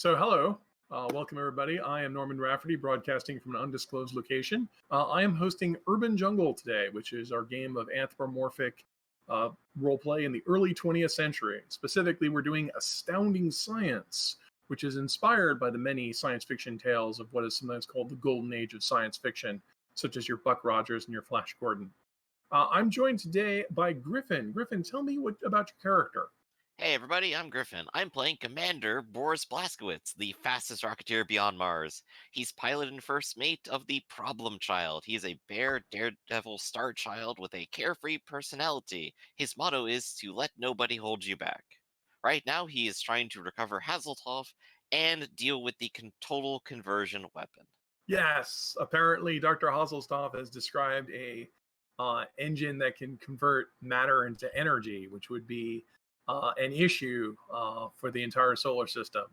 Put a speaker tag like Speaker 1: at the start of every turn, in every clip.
Speaker 1: So, hello. Welcome, everybody. I am Norman Rafferty, broadcasting from an undisclosed location. I am hosting Urban Jungle today, which is our game of anthropomorphic roleplay in the early 20th century. Specifically, we're doing Astounding Science, which is inspired by the many science fiction tales of what is sometimes called the golden age of science fiction, such as your Buck Rogers and your Flash Gordon. I'm joined today by Griffin. Griffin, tell me about your character.
Speaker 2: Hey everybody, I'm Griffin. I'm playing Commander Boris Blazkowicz, the fastest rocketeer beyond Mars. He's pilot and first mate of the Problem Child. He is a bear daredevil star child with a carefree personality. His motto is to let nobody hold you back. Right now, he is trying to recover Hazeltov and deal with the total conversion weapon.
Speaker 1: Yes, apparently Dr. Hasselstoff has described a engine that can convert matter into energy, which would be an issue for the entire solar system.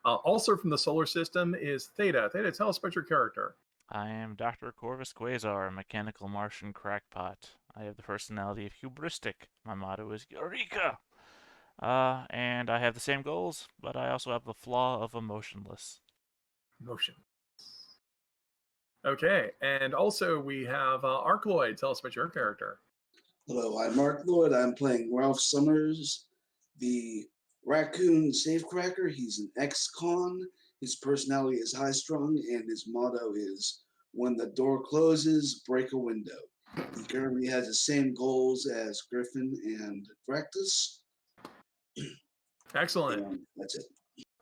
Speaker 1: Also from the solar system is Theta. Theta, tell us about your character.
Speaker 3: I am Dr. Corvus Quasar, a mechanical Martian crackpot. I have the personality of hubristic. My motto is Eureka! And I have the same goals, but I also have the flaw of emotionless.
Speaker 1: Motion. Okay, and also we have Arc Lloyd. Tell us about your character.
Speaker 4: Hello, I'm Mark Lloyd. I'm playing Ralph Summers, the raccoon safecracker. He's an ex-con. His personality is high-strung, and his motto is, when the door closes, break a window. He currently has the same goals as Griffin and Fractus.
Speaker 1: Excellent.
Speaker 4: And that's it.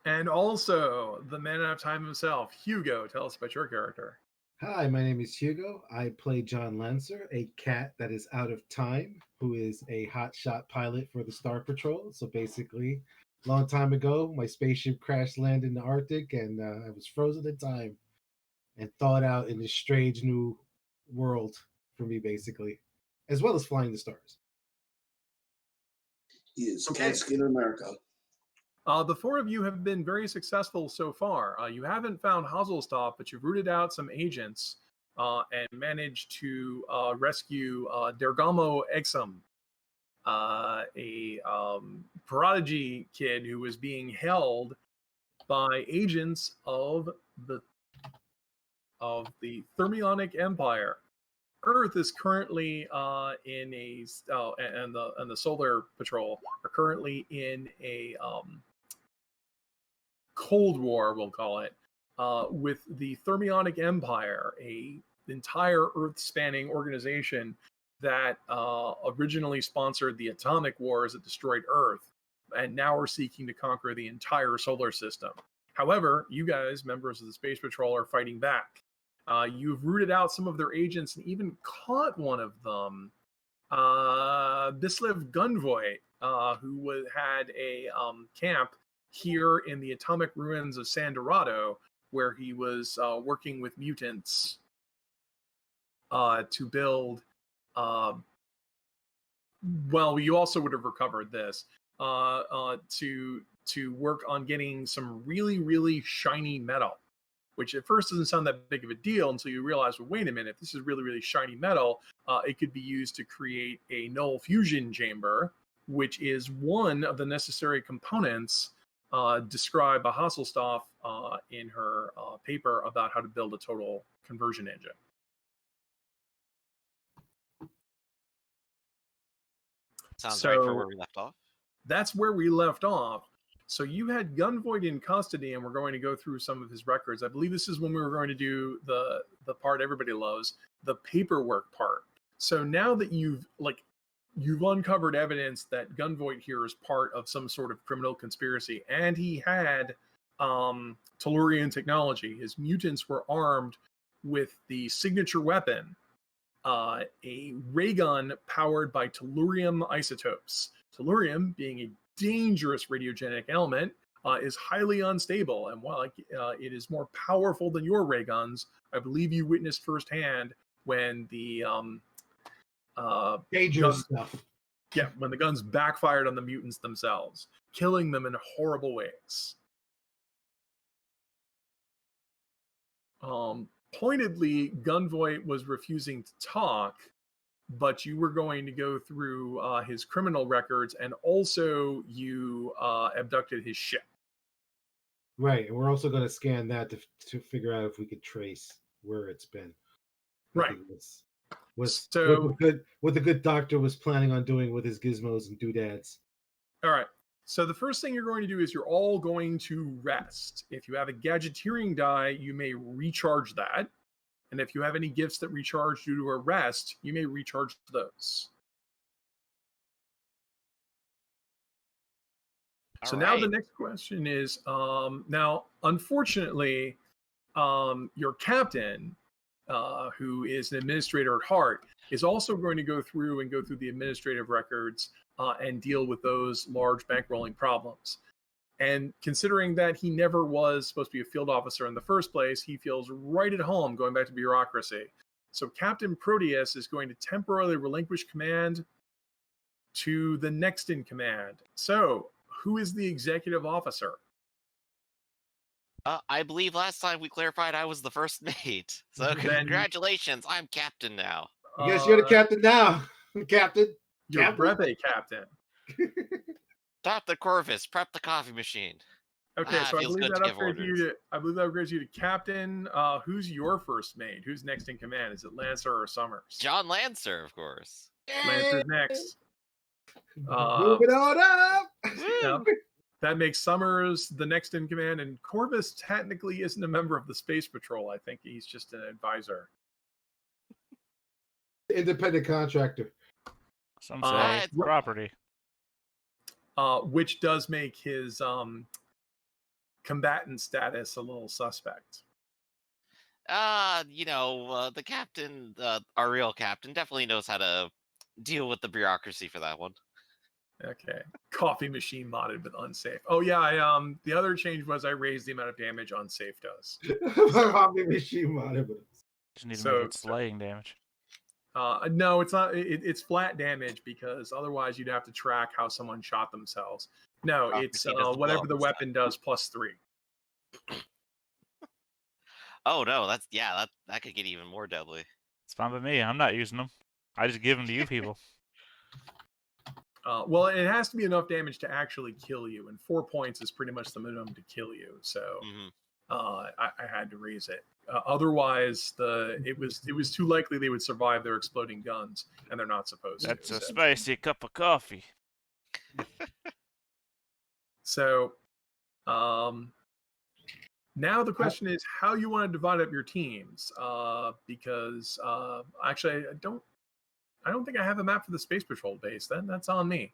Speaker 1: And also the man out of time himself, Hugo. Tell us about your character.
Speaker 5: Hi, my name is Hugo. I play John Lancer, a cat that is out of time, who is a hotshot pilot for the Star Patrol. So basically, a long time ago, my spaceship crash landed in the Arctic, and I was frozen in time and thawed out in this strange new world for me, basically, as well as flying the stars.
Speaker 4: He is
Speaker 1: Okay.
Speaker 4: Cat Skinner America.
Speaker 1: The four of you have been very successful so far. You haven't found Hazelstoff, but you've rooted out some agents and managed to rescue Dergamo Exum, a prodigy kid who was being held by agents of the Thermionic Empire. Earth is currently in a and the Solar Patrol are currently in a Cold War, we'll call it, with the Thermionic Empire, a entire Earth-spanning organization that originally sponsored the atomic wars that destroyed Earth, and now are seeking to conquer the entire solar system. However, you guys, members of the Space Patrol, are fighting back. You've rooted out some of their agents and even caught one of them, Bislev Gunvoit, who had a camp here in the atomic ruins of San Dorado, where he was working with mutants to build. Well, you also would have recovered this to work on getting some really, really shiny metal, which at first doesn't sound that big of a deal until you realize, well, wait a minute, this is really, really shiny metal. It could be used to create a null fusion chamber, which is one of the necessary components described by Hasselstoff in her paper about how to build a total conversion engine.
Speaker 2: Sounds right for where we left off.
Speaker 1: That's where we left off. So you had Gunvoid in custody, and we're going to go through some of his records. I believe this is when we were going to do the part everybody loves, the paperwork part. So now that you've uncovered evidence that Gunvoid here is part of some sort of criminal conspiracy, and he had Tellurian technology. His mutants were armed with the signature weapon, a raygun powered by tellurium isotopes. Tellurium, being a dangerous radiogenic element, is highly unstable, and while it is more powerful than your ray guns, I believe you witnessed firsthand when the
Speaker 5: Dangerous stuff.
Speaker 1: Yeah, when the guns backfired on the mutants themselves, killing them in horrible ways. Pointedly, Gunvoit was refusing to talk, but you were going to go through his criminal records, and also you abducted his ship.
Speaker 5: Right, and we're also going to scan that to figure out if we could trace where it's been. I
Speaker 1: Right.
Speaker 5: think was
Speaker 1: So,
Speaker 5: what the good doctor was planning on doing with his gizmos and doodads.
Speaker 1: all right. So the first thing you're going to do is you're all going to rest. If you have a gadgeteering die, you may recharge that. And if you have any gifts that recharge due to a rest, you may recharge those. So now the next question is, now, unfortunately, your captain, who is an administrator at heart, is also going to go through the administrative records and deal with those large bankrolling problems. And considering that he never was supposed to be a field officer in the first place, he feels right at home going back to bureaucracy. So Captain Proteus is going to temporarily relinquish command to the next in command. So, who is the executive officer?
Speaker 2: I believe last time we clarified I was the first mate. So
Speaker 1: Then-
Speaker 2: congratulations, I'm captain now.
Speaker 5: Yes, you're the captain now, Captain.
Speaker 1: You're
Speaker 5: Captain?
Speaker 1: brevet captain.
Speaker 2: Dr. Corvus, prep the coffee machine.
Speaker 1: Okay, so I
Speaker 2: feels
Speaker 1: believe
Speaker 2: good
Speaker 1: that
Speaker 2: to give
Speaker 1: upgrades you to captain. Who's your first mate? Who's next in command? Is it Lancer or Summers?
Speaker 2: John Lancer, of course.
Speaker 1: Lancer's next.
Speaker 5: Move it on up.
Speaker 1: Yep. That makes Summers the next in command, and Corvus technically isn't a member of the Space Patrol. I think he's just an advisor.
Speaker 5: Independent contractor.
Speaker 3: Some say
Speaker 2: it's
Speaker 3: property.
Speaker 1: Which does make his combatant status a little suspect.
Speaker 2: The captain, our real captain, definitely knows how to deal with the bureaucracy for that one.
Speaker 1: Okay. Coffee machine modded but unsafe. Oh yeah, the other change was I raised the amount of damage unsafe does.
Speaker 5: Hobby machine mod.
Speaker 3: Just need to
Speaker 1: So-
Speaker 3: make it slaying damage.
Speaker 1: No, it's not. It's flat damage because otherwise you'd have to track how someone shot themselves. No,
Speaker 2: Coffee
Speaker 1: it's
Speaker 2: machine does the
Speaker 1: whatever the
Speaker 2: blow-up
Speaker 1: weapon does +3.
Speaker 2: Oh no, that could get even more deadly.
Speaker 3: It's fine by me. I'm not using them. I just give them to you people.
Speaker 1: Well, it has to be enough damage to actually kill you, and 4 points is pretty much the minimum to kill you. So
Speaker 2: Mhm.
Speaker 1: I had to raise it. Otherwise, it was too likely they would survive their exploding guns, and they're not supposed
Speaker 3: That's
Speaker 1: to.
Speaker 3: a
Speaker 1: so.
Speaker 3: spicy cup of coffee.
Speaker 1: So, now the question is how you want to divide up your teams, because actually I don't think I have a map for the Space Patrol base. Then that's on me.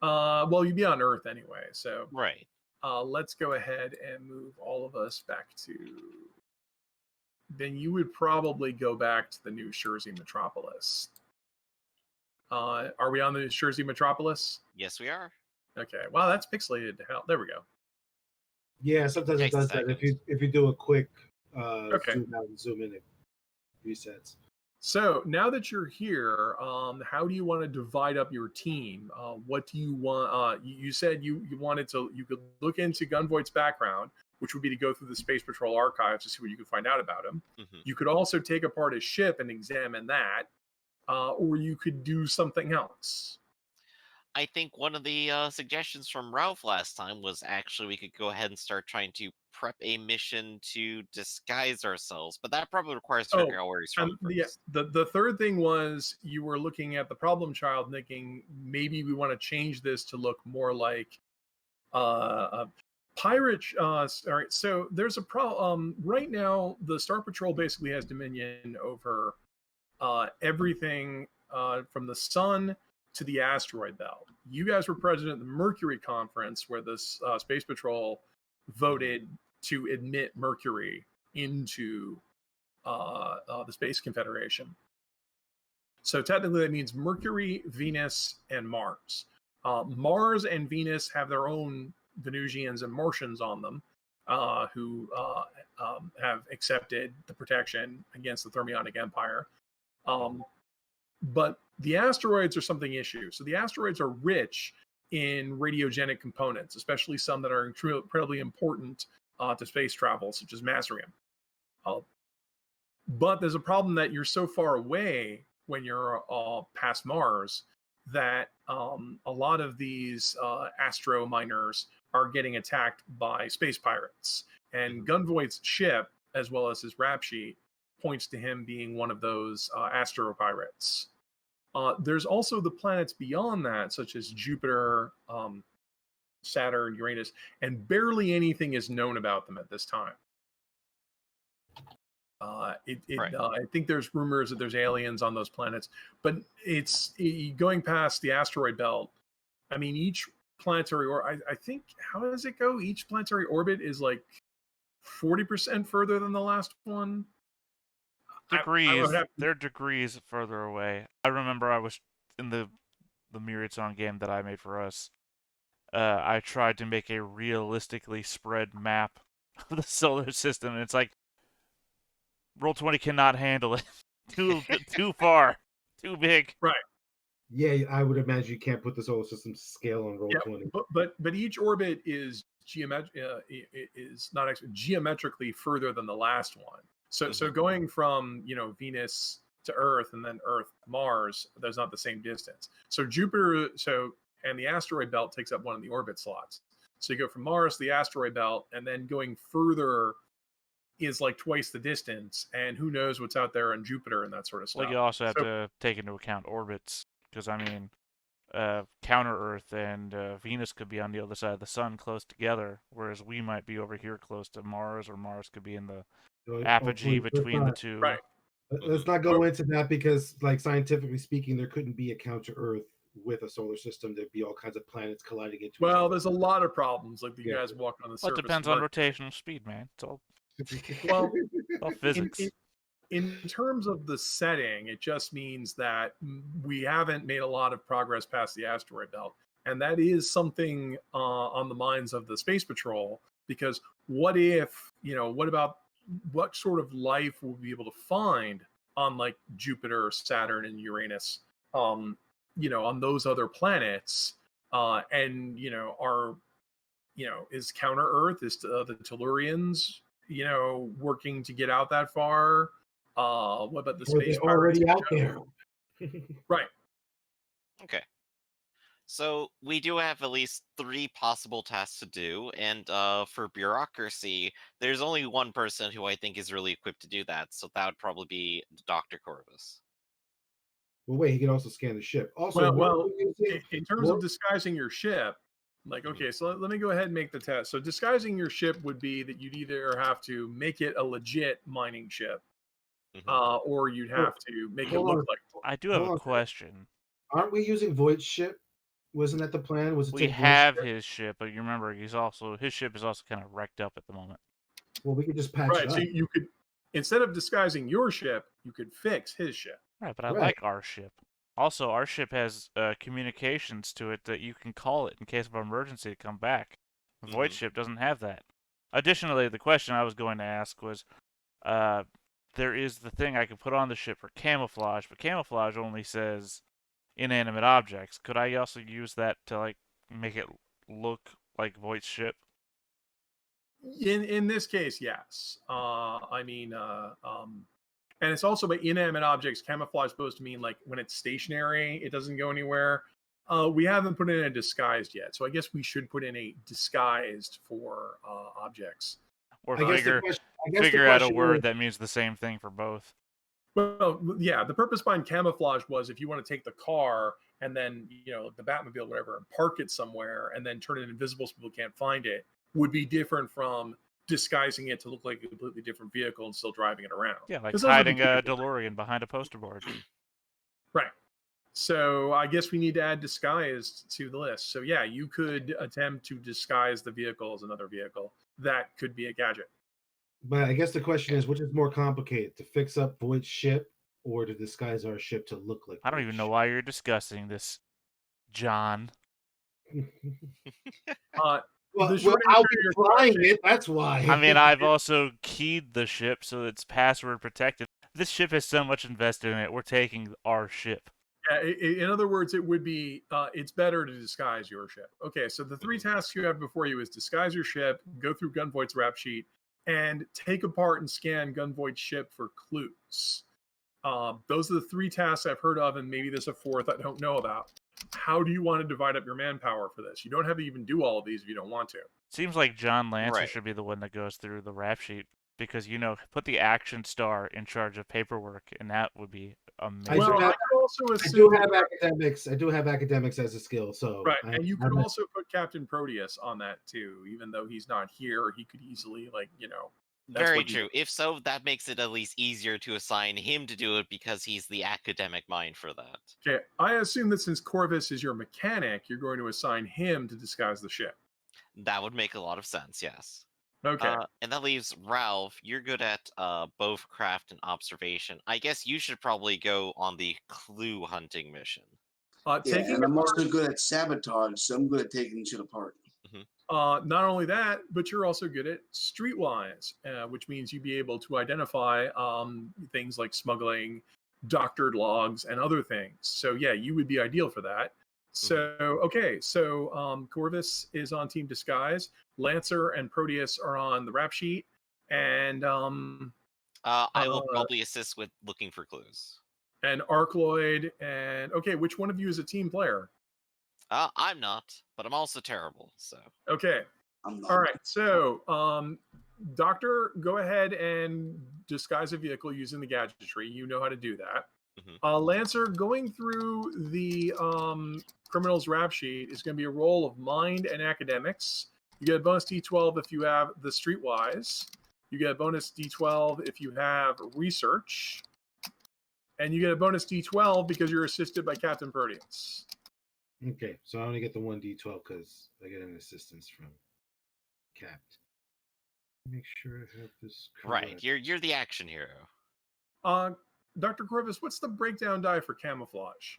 Speaker 1: Well, you'd be on Earth anyway, so
Speaker 2: Right.
Speaker 1: let's go ahead and move all of us back to. Then you would probably go back to the New Jersey Metropolis. Are we on the New Jersey Metropolis?
Speaker 2: Yes, we are.
Speaker 1: Okay. Wow, that's pixelated to hell. There we go.
Speaker 5: Yeah, sometimes it
Speaker 2: Takes a
Speaker 5: does that.
Speaker 2: second.
Speaker 5: If you do a quick
Speaker 1: Okay.
Speaker 5: zoom out and zoom in, it resets.
Speaker 1: So now that you're here, how do you want to divide up your team? What do you want? You said you wanted to. You could look into Gunvoigt's background, which would be to go through the Space Patrol archives to see what you could find out about him.
Speaker 2: Mhm.
Speaker 1: You could also take apart his ship and examine that, or you could do something else.
Speaker 2: I think one of the suggestions from Ralph last time was actually we could go ahead and start trying to prep a mission to disguise ourselves, but that probably requires figuring out where he's from first.
Speaker 1: The third thing was you were looking at the problem child, thinking maybe we want to change this to look more like a pirate. All right, so there's a problem right now. The Star Patrol basically has dominion over everything from the sun to the asteroid belt. You guys were present at the Mercury conference where the Space Patrol voted to admit Mercury into the Space Confederation. So technically that means Mercury, Venus, and Mars. Mars and Venus have their own Venusians and Martians on them who have accepted the protection against the Thermionic Empire. But the asteroids are something issue. So the asteroids are rich in radiogenic components, especially some that are incredibly important to space travel, such as Masrium. But there's a problem that you're so far away when you're past Mars that a lot of these astro miners are getting attacked by space pirates. And Gunvoigt's ship, as well as his rap sheet, points to him being one of those astro pirates. There's also the planets beyond that, such as Jupiter, Saturn, Uranus, and barely anything is known about them at this time.
Speaker 2: Right.
Speaker 1: I think there's rumors that there's aliens on those planets, but it's going past the asteroid belt. I mean, each planetary, or I think, how does it go? Each planetary orbit is like 40% further than the last one.
Speaker 3: Degrees. They're degrees further away. I remember I was in the Myriad Song game that I made for us. I tried to make a realistically spread map of the solar system, and it's like Roll20 cannot handle it. Too far, too big.
Speaker 1: Right.
Speaker 5: Yeah, I would imagine you can't put the solar system scale on Roll20.
Speaker 1: But each orbit is not actually geometrically further than the last one. So going from Venus to Earth and then Earth to Mars, there's not the same distance. So Jupiter, and the asteroid belt takes up one of the orbit slots. So you go from Mars to the asteroid belt, and then going further is like twice the distance. And who knows what's out there on Jupiter and that sort of stuff.
Speaker 3: Well, you also have to take into account orbits, because I mean, counter Earth and Venus could be on the other side of the sun, close together, whereas we might be over here close to Mars, or Mars could be in the apogee between the two.
Speaker 1: Right.
Speaker 5: Let's not go into that, because, like, scientifically speaking, there couldn't be a counter Earth with a solar system. There'd be all kinds of planets colliding into each other.
Speaker 1: There's a lot of problems. Like you guys walk on the surface.
Speaker 3: It depends on rotational speed, man. It's all all physics.
Speaker 1: In terms of the setting, it just means that we haven't made a lot of progress past the asteroid belt. And that is something on the minds of the Space Patrol, because what about what sort of life we'll be able to find on like Jupiter, Saturn, and Uranus, on those other planets, and is counter Earth, is the Tellurians, working to get out that far? What about the space pirates?
Speaker 5: Already out there.
Speaker 1: Right.
Speaker 2: Okay. So we do have at least 3 possible tasks to do, and for bureaucracy, there's only one person who I think is really equipped to do that, so that would probably be Dr. Corvus.
Speaker 5: Well, wait, he can also scan the ship. Also,
Speaker 1: in terms of disguising your ship, okay, so let me go ahead and make the test. So disguising your ship would be that you'd either have to make it a legit mining ship, or you'd have to make it look like one.
Speaker 3: I do have a question.
Speaker 5: Aren't we using Voight's ship? Wasn't that the plan?
Speaker 3: We have his ship, but you remember his ship is also kind of wrecked up at the moment.
Speaker 5: Well, we could just patch it up.
Speaker 1: So you could, instead of disguising your ship, you could fix his ship.
Speaker 3: Right, but I like our ship. Also, our ship has communications to it that you can call it in case of an emergency to come back. The Void ship doesn't have that. Additionally, the question I was going to ask was, there is the thing I could put on the ship for camouflage, but camouflage only says inanimate objects. Could I also use that to make it look like Voight's ship?
Speaker 1: In this case, yes. And it's also by inanimate objects. Camouflage is supposed to mean like when it's stationary, it doesn't go anywhere. We haven't put in a disguised yet, so I guess we should put in a disguised for objects.
Speaker 3: Or figure out a word that means the same thing for both.
Speaker 1: Well, yeah, the purpose behind camouflage was if you want to take the car and then, the Batmobile, whatever, and park it somewhere and then turn it invisible so people can't find it, would be different from disguising it to look like a completely different vehicle and still driving it around.
Speaker 3: Yeah, like hiding a DeLorean behind a poster board.
Speaker 1: Right. So I guess we need to add disguised to the list. So yeah, you could attempt to disguise the vehicle as another vehicle. That could be a gadget.
Speaker 5: But I guess the question is, which is more complicated, to fix up Voight's ship or to disguise our ship to look like?
Speaker 3: I don't even know why you're discussing this, John.
Speaker 5: I'll be flying it. That's why.
Speaker 3: I mean, I've also keyed the ship so it's password protected. This ship has so much invested in it. We're taking our ship.
Speaker 1: Yeah, in other words, it would be, it's better to disguise your ship. Okay, so the 3 tasks you have before you is disguise your ship, go through Gunvoight's rap sheet, and take apart and scan Gunvoight's ship for clues. Those are the 3 tasks I've heard of, and maybe there's a 4th I don't know about. how do you want to divide up your manpower for this? You don't have to even do all of these if you don't want to.
Speaker 3: Seems like John Lancer
Speaker 2: Right.
Speaker 3: should be the one that goes through the rap sheet because put the action star in charge of paperwork, and that would be amazing.
Speaker 1: Well, I could also
Speaker 5: I
Speaker 1: assume
Speaker 5: do have academics. I do have academics as a skill, so
Speaker 1: right, and you could also put Captain Proteus on that too, even though he's not here. He could easily, that's
Speaker 2: Very
Speaker 1: what he
Speaker 2: true. If so, that makes it at least easier to assign him to do it because he's the academic mind for that.
Speaker 1: Okay, I assume that since Corvus is your mechanic, you're going to assign him to disguise the ship.
Speaker 2: That would make a lot of sense, yes.
Speaker 1: Okay.
Speaker 2: And that leaves Ralph. You're good at both craft and observation. I guess you should probably go on the clue hunting mission.
Speaker 4: Yeah, and I'm also good at sabotage, so I'm good at taking shit apart.
Speaker 1: Not only that, but you're also good at streetwise, which means you'd be able to identify things like smuggling, doctored logs, and other things. So yeah, you would be ideal for that. So okay, so Corvus is on Team Disguise. Lancer and Proteus are on the rap sheet, and
Speaker 2: I will probably assist with looking for clues.
Speaker 1: And Arcloid, and okay, which one of you is a team player?
Speaker 2: I'm not, but I'm also terrible. So
Speaker 1: okay,
Speaker 4: I'm not.
Speaker 1: All right. So, Doctor, go ahead and disguise a vehicle using the gadgetry. You know how to do that. Lancer, going through the criminal's rap sheet is going to be a roll of mind and academics. You get a bonus D12 if you have the streetwise. You get a bonus D12 if you have research. And you get a bonus D12 because you're assisted by Captain Proteus.
Speaker 5: Okay, so I only get the 1d12 because I get an assistance from Cap. Make sure I have this correct.
Speaker 2: Right, you're the action hero.
Speaker 1: Dr. Corvus, what's the breakdown die for camouflage?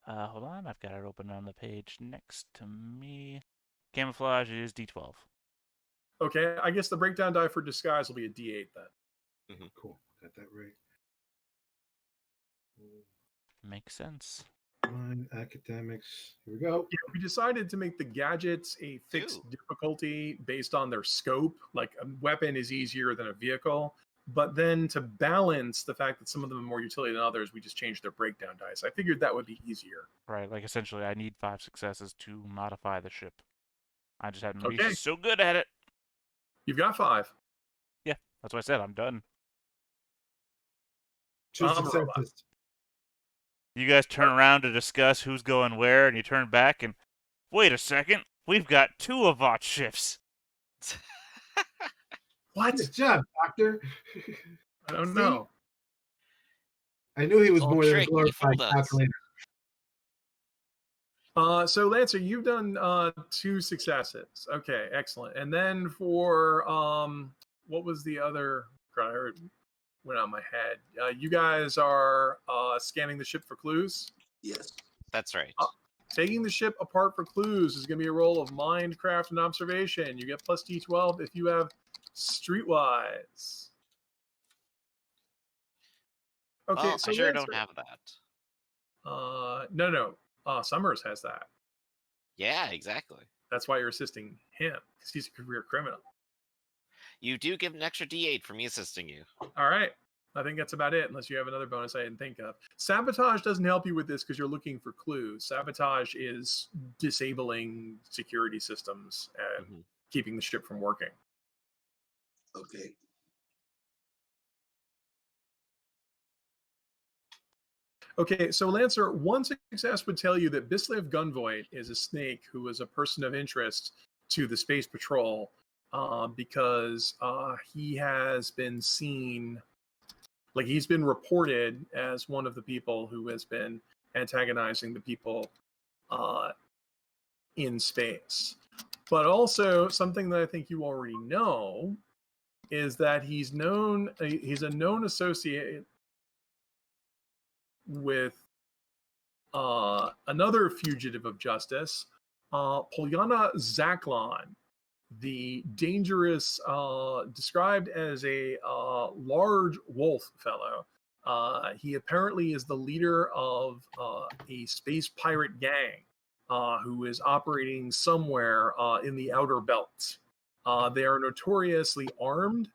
Speaker 3: Hold on, I've got it open on the page next to me. Camouflage is D12.
Speaker 1: Okay, I guess the breakdown die for disguise will be a D8 then.
Speaker 5: Cool, got that right.
Speaker 3: Makes sense.
Speaker 5: Mind, academics. Here we go.
Speaker 1: Yeah, we decided to make the gadgets a fixed difficulty based on their scope. Like a weapon is easier than a vehicle. But then to balance the fact that some of them are more utility than others, we just changed their breakdown dice. I figured that would be easier.
Speaker 3: Right, like essentially I need 5 successes to modify the ship. I just happen to be so good at it.
Speaker 1: You've got 5.
Speaker 3: Yeah, that's what I said. I'm done.
Speaker 5: 2 successes.
Speaker 3: You guys turn around to discuss who's going where, and you turn back and, wait a second, we've got 2 of our shifts.
Speaker 1: What?
Speaker 5: Good job, Doctor.
Speaker 1: I don't know.
Speaker 5: I knew he was more than a glorified calculator.
Speaker 1: So Lancer, you've done 2 successes. Okay, excellent. And then for what was the other? God, I heard went on my head. You guys are scanning the ship for clues.
Speaker 4: Yes,
Speaker 2: that's right.
Speaker 1: Taking the ship apart for clues is going to be a roll of mind, craft, and observation. You get plus D12 if you have streetwise. Okay, so
Speaker 2: I sure don't have that.
Speaker 1: No. Summers has that.
Speaker 2: Yeah, exactly.
Speaker 1: That's why you're assisting him, because he's a career criminal.
Speaker 2: You do get an extra D8 for me assisting you.
Speaker 1: All right. I think that's about it, unless you have another bonus I didn't think of. Sabotage doesn't help you with this because you're looking for clues. Sabotage is disabling security systems and keeping the ship from working.
Speaker 4: Okay.
Speaker 1: Okay, so Lancer, one success would tell you that Bislev Gunvoid is a snake who is a person of interest to the Space Patrol because he has been seen, like he's been reported as one of the people who has been antagonizing the people in space. But also something that I think you already know is that he's a known associate with another fugitive of justice, Polyana Zaklon, the dangerous, described as a large wolf fellow. He apparently is the leader of a space pirate gang who is operating somewhere in the outer belt. They are notoriously armed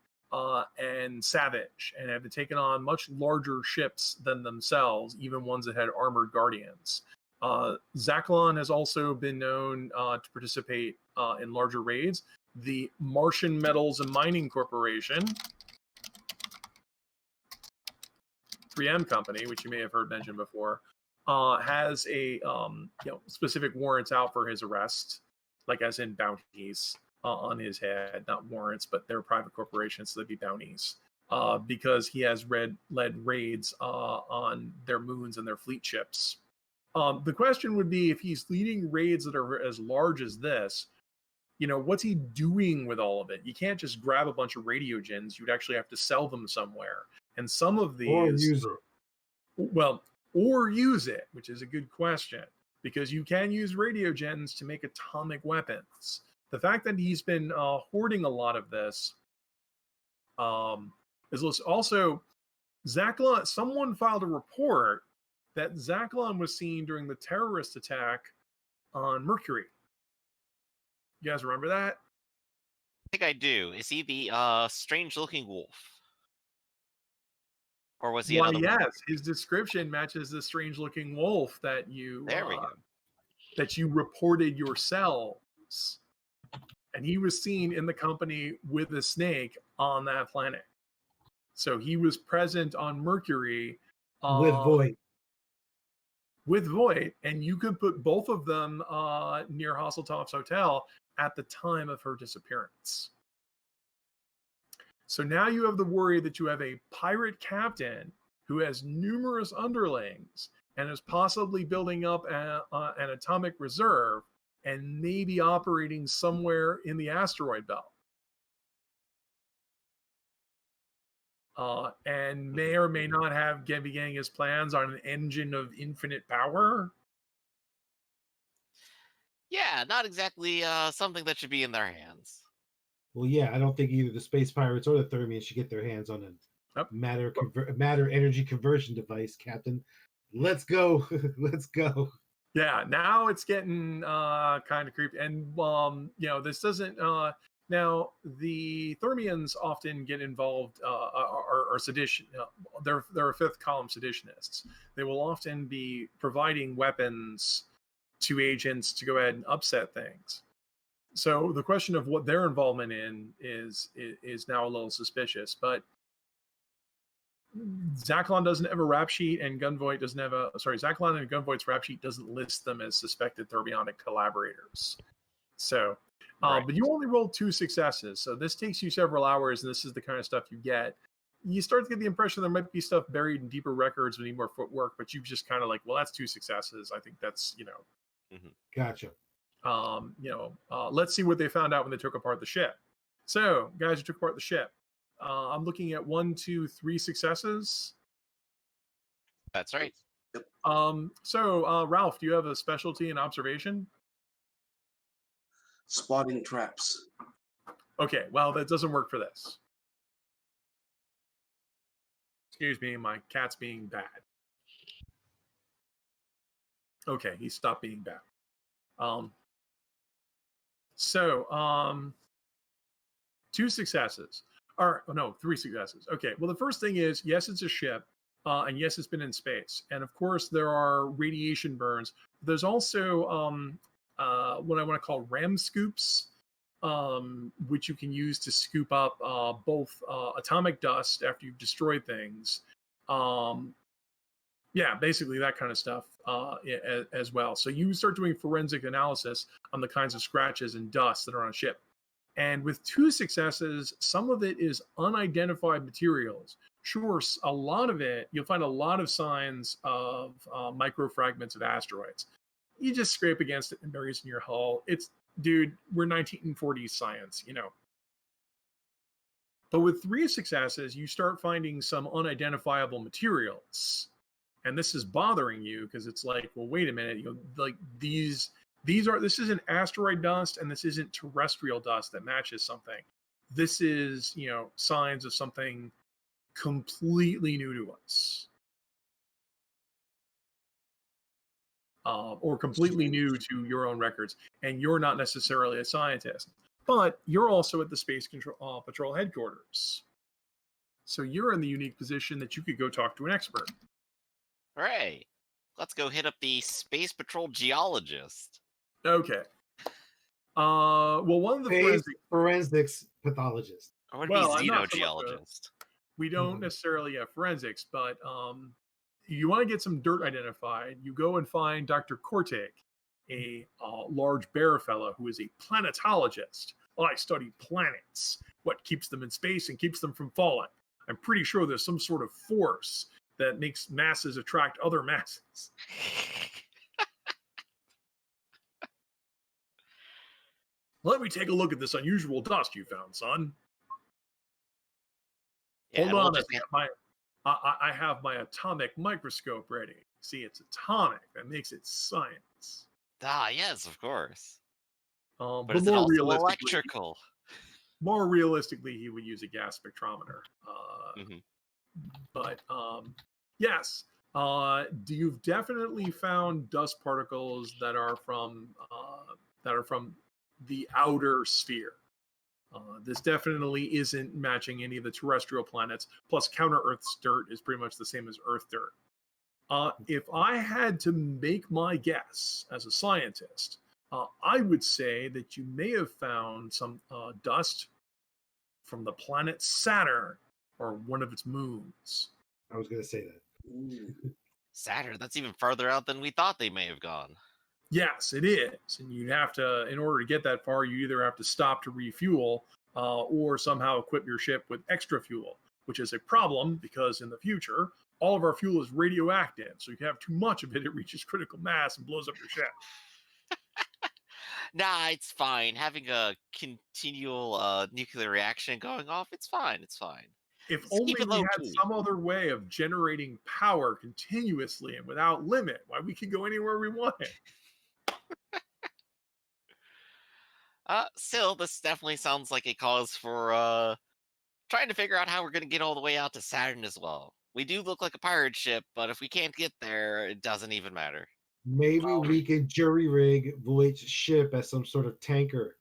Speaker 1: and savage, and have taken on much larger ships than themselves, even ones that had armored guardians. Zachlon has also been known to participate in larger raids. The Martian Metals and Mining Corporation, 3M company, which you may have heard mentioned before, has a specific warrants out for his arrest, like as in bounties on his head, not warrants, but they're private corporations, so they'd be bounties, because he has led raids on their moons and their fleet ships. The question would be, if he's leading raids that are as large as this, what's he doing with all of it? You can't just grab a bunch of radio gens. You'd actually have to sell them somewhere. And some of these,
Speaker 5: Or use it.
Speaker 1: Or use it, which is a good question, because you can use radio gens to make atomic weapons. The fact that he's been hoarding a lot of this is also Zachlon. Someone filed a report that Zachlon was seen during the terrorist attack on Mercury. You guys remember that?
Speaker 2: I think I do. Is he the strange-looking wolf? Or was he another one?
Speaker 1: Yes, his description matches the strange-looking wolf that you
Speaker 2: There we go.
Speaker 1: that you reported yourselves. And he was seen in the company with a snake on that planet. So he was present on Mercury
Speaker 5: With Voight.
Speaker 1: With Voight, and you could put both of them near Hasselhoff's hotel at the time of her disappearance. So now you have the worry that you have a pirate captain who has numerous underlings and is possibly building up an atomic reserve and maybe operating somewhere in the asteroid belt. And may or may not be getting his plans on an engine of infinite power.
Speaker 2: Yeah, not exactly something that should be in their hands.
Speaker 5: Well, yeah, I don't think either the space pirates or the Thermians should get their hands on a matter energy conversion device, Captain. Let's go. Let's go.
Speaker 1: Yeah, now it's getting kind of creepy. And this doesn't now the Thermians often get involved are sedition. They're a fifth column seditionists. They will often be providing weapons to agents to go ahead and upset things. So the question of what their involvement in is now a little suspicious. But Zachlon doesn't have a rap sheet, and Gunvoight doesn't have Zachlon and Gunvoight's rap sheet doesn't list them as suspected Thermionic collaborators. So,
Speaker 2: Right.
Speaker 1: But you only rolled 2 successes, so this takes you several hours, and this is the kind of stuff you get. You start to get the impression there might be stuff buried in deeper records. We need more footwork, but you just kind of like, well, that's 2 successes. I think that's
Speaker 5: Gotcha.
Speaker 1: Let's see what they found out when they took apart the ship. So, guys who took apart the ship, I'm looking at 1, 2, 3 successes.
Speaker 2: That's right.
Speaker 1: So, Ralph, do you have a specialty in observation?
Speaker 4: Spotting traps.
Speaker 1: Okay, well, that doesn't work for this. Excuse me, my cat's being bad. Okay, he stopped being bad. 2 successes. Or no, 3 successes. Okay, well, the first thing is, yes, it's a ship, and yes, it's been in space. And of course, there are radiation burns. There's also what I want to call ram scoops, which you can use to scoop up both atomic dust after you've destroyed things. Yeah, basically that kind of stuff as well. So you start doing forensic analysis on the kinds of scratches and dust that are on a ship. And with 2 successes, some of it is unidentified materials. Sure, a lot of it, you'll find a lot of signs of microfragments of asteroids. You just scrape against it and buries in your hull. Dude, we're 1940s science, But with 3 successes, you start finding some unidentifiable materials. And this is bothering you because it's like, well, wait a minute, this isn't asteroid dust and this isn't terrestrial dust that matches something. This is, signs of something completely new to us. Or completely new to your own records. And you're not necessarily a scientist, but you're also at the Space Patrol headquarters. So you're in the unique position that you could go talk to an expert.
Speaker 2: Hooray! Let's go hit up the Space Patrol geologist.
Speaker 1: Okay. Well, one of the
Speaker 5: forensics pathologist.
Speaker 2: Or would it
Speaker 1: Well,
Speaker 2: be
Speaker 1: I'm not so much
Speaker 2: xenogeologist?
Speaker 1: we don't necessarily have forensics, but you want to get some dirt identified, you go and find Dr. Kortik, a large bear fellow who is a planetologist. I study planets, what keeps them in space and keeps them from falling. I'm pretty sure there's some sort of force that makes masses attract other masses. Let me take a look at this unusual dust you found, son.
Speaker 2: Yeah,
Speaker 1: Hold
Speaker 2: we'll
Speaker 1: on,
Speaker 2: just
Speaker 1: I have my atomic microscope ready. See, it's atomic. That makes it science.
Speaker 2: yes, of course.
Speaker 1: But
Speaker 2: But is it also electrical?
Speaker 1: More realistically, he would use a gas spectrometer. But yes, you've definitely found dust particles that are from the outer sphere. This definitely isn't matching any of the terrestrial planets. Plus, counter Earth's dirt is pretty much the same as Earth dirt. If I had to make my guess as a scientist, I would say that you may have found some dust from the planet Saturn or one of its moons.
Speaker 5: I was going to say that.
Speaker 2: Saturn, that's even farther out than we thought they may have gone.
Speaker 1: Yes, it is. And you'd have to, in order to get that far, you either have to stop to refuel or somehow equip your ship with extra fuel, which is a problem because in the future, all of our fuel is radioactive. So if you have too much of it, it reaches critical mass and blows up your ship.
Speaker 2: Nah, it's fine. Having a continual nuclear reaction going off, it's fine. It's fine.
Speaker 1: If
Speaker 2: Just
Speaker 1: only
Speaker 2: keep it
Speaker 1: we had
Speaker 2: low-key.
Speaker 1: some other way of generating power continuously and without limit, why we could go anywhere we wanted.
Speaker 2: Still, this definitely sounds like a cause for trying to figure out how we're going to get all the way out to Saturn as well. We do look like a pirate ship, but if we can't get there, it doesn't even matter.
Speaker 5: Maybe we can jury rig Voight's ship as some sort of tanker.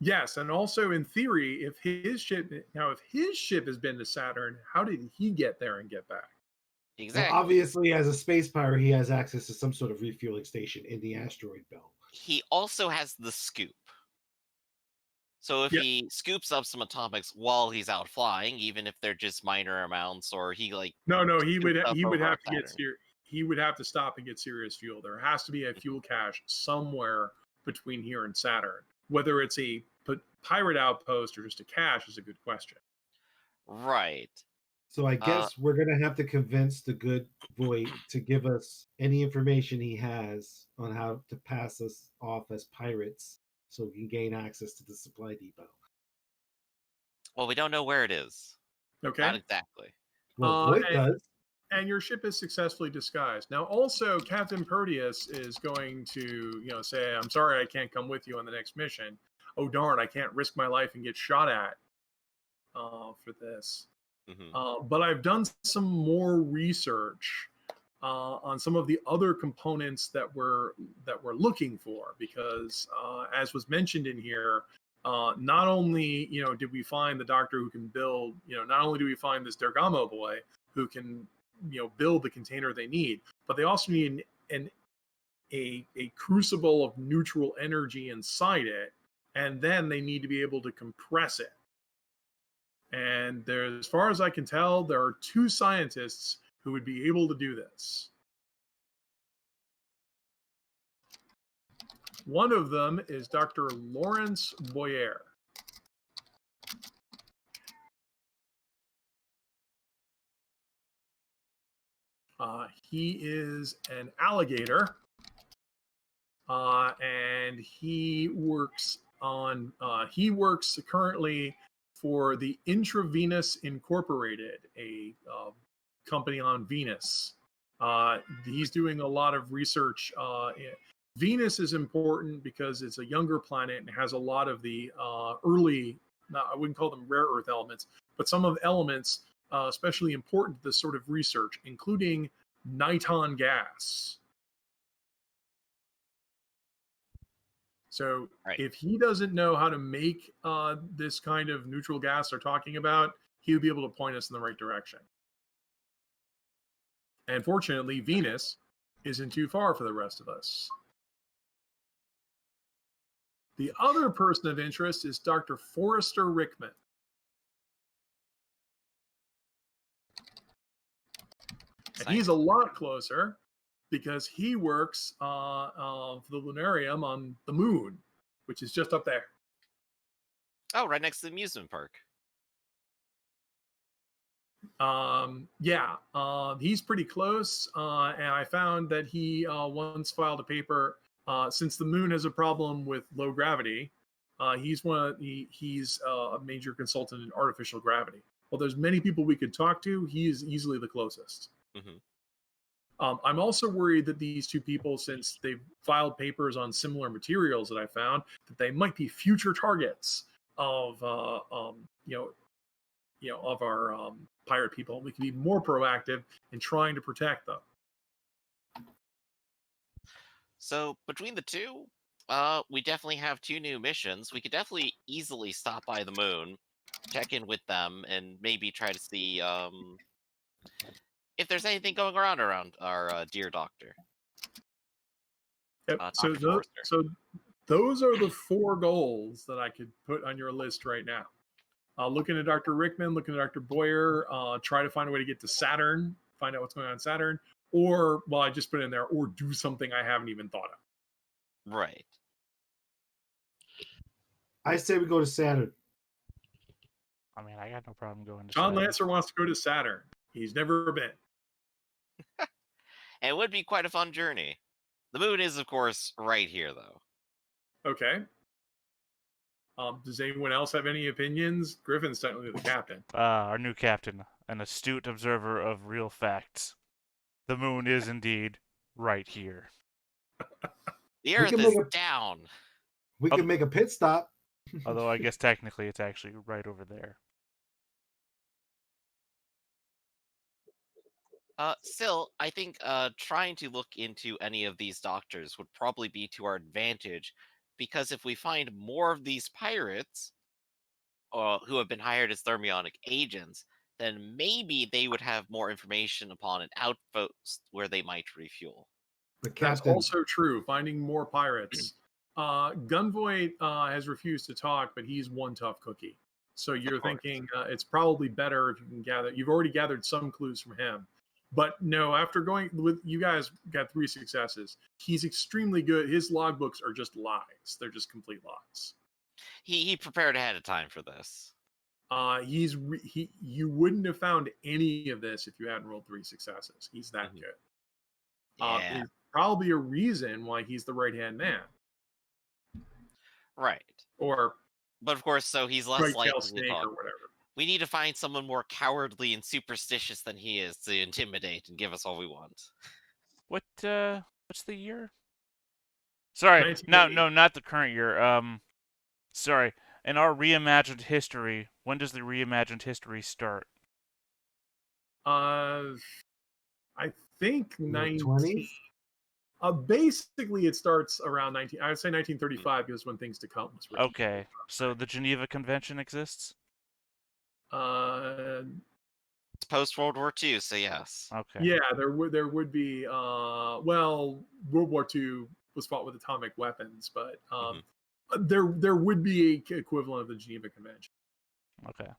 Speaker 1: Yes, and also in theory, if his ship has been to Saturn, how did he get there and get back?
Speaker 2: Exactly.
Speaker 5: Well, obviously, as a space pirate, he has access to some sort of refueling station in the asteroid belt.
Speaker 2: He also has the scoop. So if he scoops up some atomics while he's out flying, even if they're just minor amounts, or he like
Speaker 1: he would have to
Speaker 2: Saturn.
Speaker 1: he would have to stop and get serious fuel. There has to be a fuel cache somewhere between here and Saturn. Whether it's a pirate outpost or just a cache is a good question.
Speaker 2: Right.
Speaker 5: So I guess we're going to have to convince the good Voight to give us any information he has on how to pass us off as pirates so we can gain access to the supply depot.
Speaker 2: Well, we don't know where it is.
Speaker 1: Okay.
Speaker 2: Not exactly.
Speaker 5: Well, Voight does.
Speaker 1: And your ship is successfully disguised. Now, also, Captain Proteus is going to, say, "I'm sorry, I can't come with you on the next mission. Oh darn, I can't risk my life and get shot at for this." But I've done some more research on some of the other components that we're looking for, because as was mentioned in here, not only did we find the doctor who can build, not only do we find this Dergamo boy who can build the container they need, but they also need a crucible of neutral energy inside it, and then they need to be able to compress it. And as far as I can tell, there are 2 scientists who would be able to do this. One of them is Dr. Lawrence Boyer. He is an alligator, and he works currently for the Intravenous Incorporated, a company on Venus. He's doing a lot of research. Venus is important because it's a younger planet and has a lot of the early, I wouldn't call them rare earth elements, but some of the elements especially important to this sort of research, including niton gas. So if he doesn't know how to make this kind of neutral gas they're talking about, he would be able to point us in the right direction. And fortunately, Venus isn't too far for the rest of us. The other person of interest is Dr. Forrester Rickman. And he's a lot closer because he works for the Lunarium on the moon, which is just up there.
Speaker 2: Oh, right next to the amusement park.
Speaker 1: He's pretty close. And I found that he once filed a paper since the moon has a problem with low gravity. He's a major consultant in artificial gravity. Well, there's many people we could talk to. He is easily the closest.
Speaker 2: Mm-hmm.
Speaker 1: I'm also worried that these two people, since they've filed papers on similar materials that I found, that they might be future targets of of our pirate people. We can be more proactive in trying to protect them.
Speaker 2: So between the two, we definitely have 2 new missions. We could definitely easily stop by the moon, check in with them, and maybe try to see if there's anything going around our dear doctor.
Speaker 1: Yep.
Speaker 2: Dr.
Speaker 1: So those are the 4 goals that I could put on your list right now. Looking at Dr. Rickman, looking at Dr. Boyer, try to find a way to get to Saturn, find out what's going on Saturn, or, well, I just put it in there, or do something I haven't even thought of.
Speaker 2: Right.
Speaker 5: I say we go to Saturn.
Speaker 3: I mean, I got no problem going to
Speaker 1: John
Speaker 3: Saturn.
Speaker 1: Lancer wants to go to Saturn. He's never been.
Speaker 2: And it would be quite a fun journey. The moon is, of course, right here, though.
Speaker 1: Okay. Does anyone else have any opinions? Griffin's technically the captain.
Speaker 3: Our new captain, an astute observer of real facts. The moon is indeed right here.
Speaker 2: The Earth is down.
Speaker 5: We can make a pit stop.
Speaker 3: Although I guess technically it's actually right over there.
Speaker 2: Still, I think trying to look into any of these doctors would probably be to our advantage, because if we find more of these pirates who have been hired as thermionic agents, then maybe they would have more information upon an outpost where they might refuel.
Speaker 1: That's also true. Finding more pirates. Gunvoid has refused to talk, but he's one tough cookie. So you're thinking it's probably better if you can gather. You've already gathered some clues from him. But no, after going with you guys got 3 successes. He's extremely good. His logbooks are just lies. They're just complete lies.
Speaker 2: He prepared ahead of time for this.
Speaker 1: You wouldn't have found any of this if you hadn't rolled 3 successes. He's that good.
Speaker 2: Yeah.
Speaker 1: There's probably a reason why he's the right-hand man.
Speaker 2: Right. But of course, so he's less likely to talk.
Speaker 1: Or whatever.
Speaker 2: We need to find someone more cowardly and superstitious than he is to intimidate and give us all we want.
Speaker 3: What's the year? Sorry, no, not the current year. Sorry. In our reimagined history, when does the reimagined history start?
Speaker 1: I think
Speaker 5: 1920s.
Speaker 1: Basically, it starts around 19. I would say 1935 because when Things to Come was written.
Speaker 3: Okay, so the Geneva Convention exists.
Speaker 2: It's post World War II, so yes.
Speaker 3: Okay.
Speaker 1: Yeah, there would be. Well, World War II was fought with atomic weapons, but there would be a equivalent of the Geneva Convention.
Speaker 3: Okay.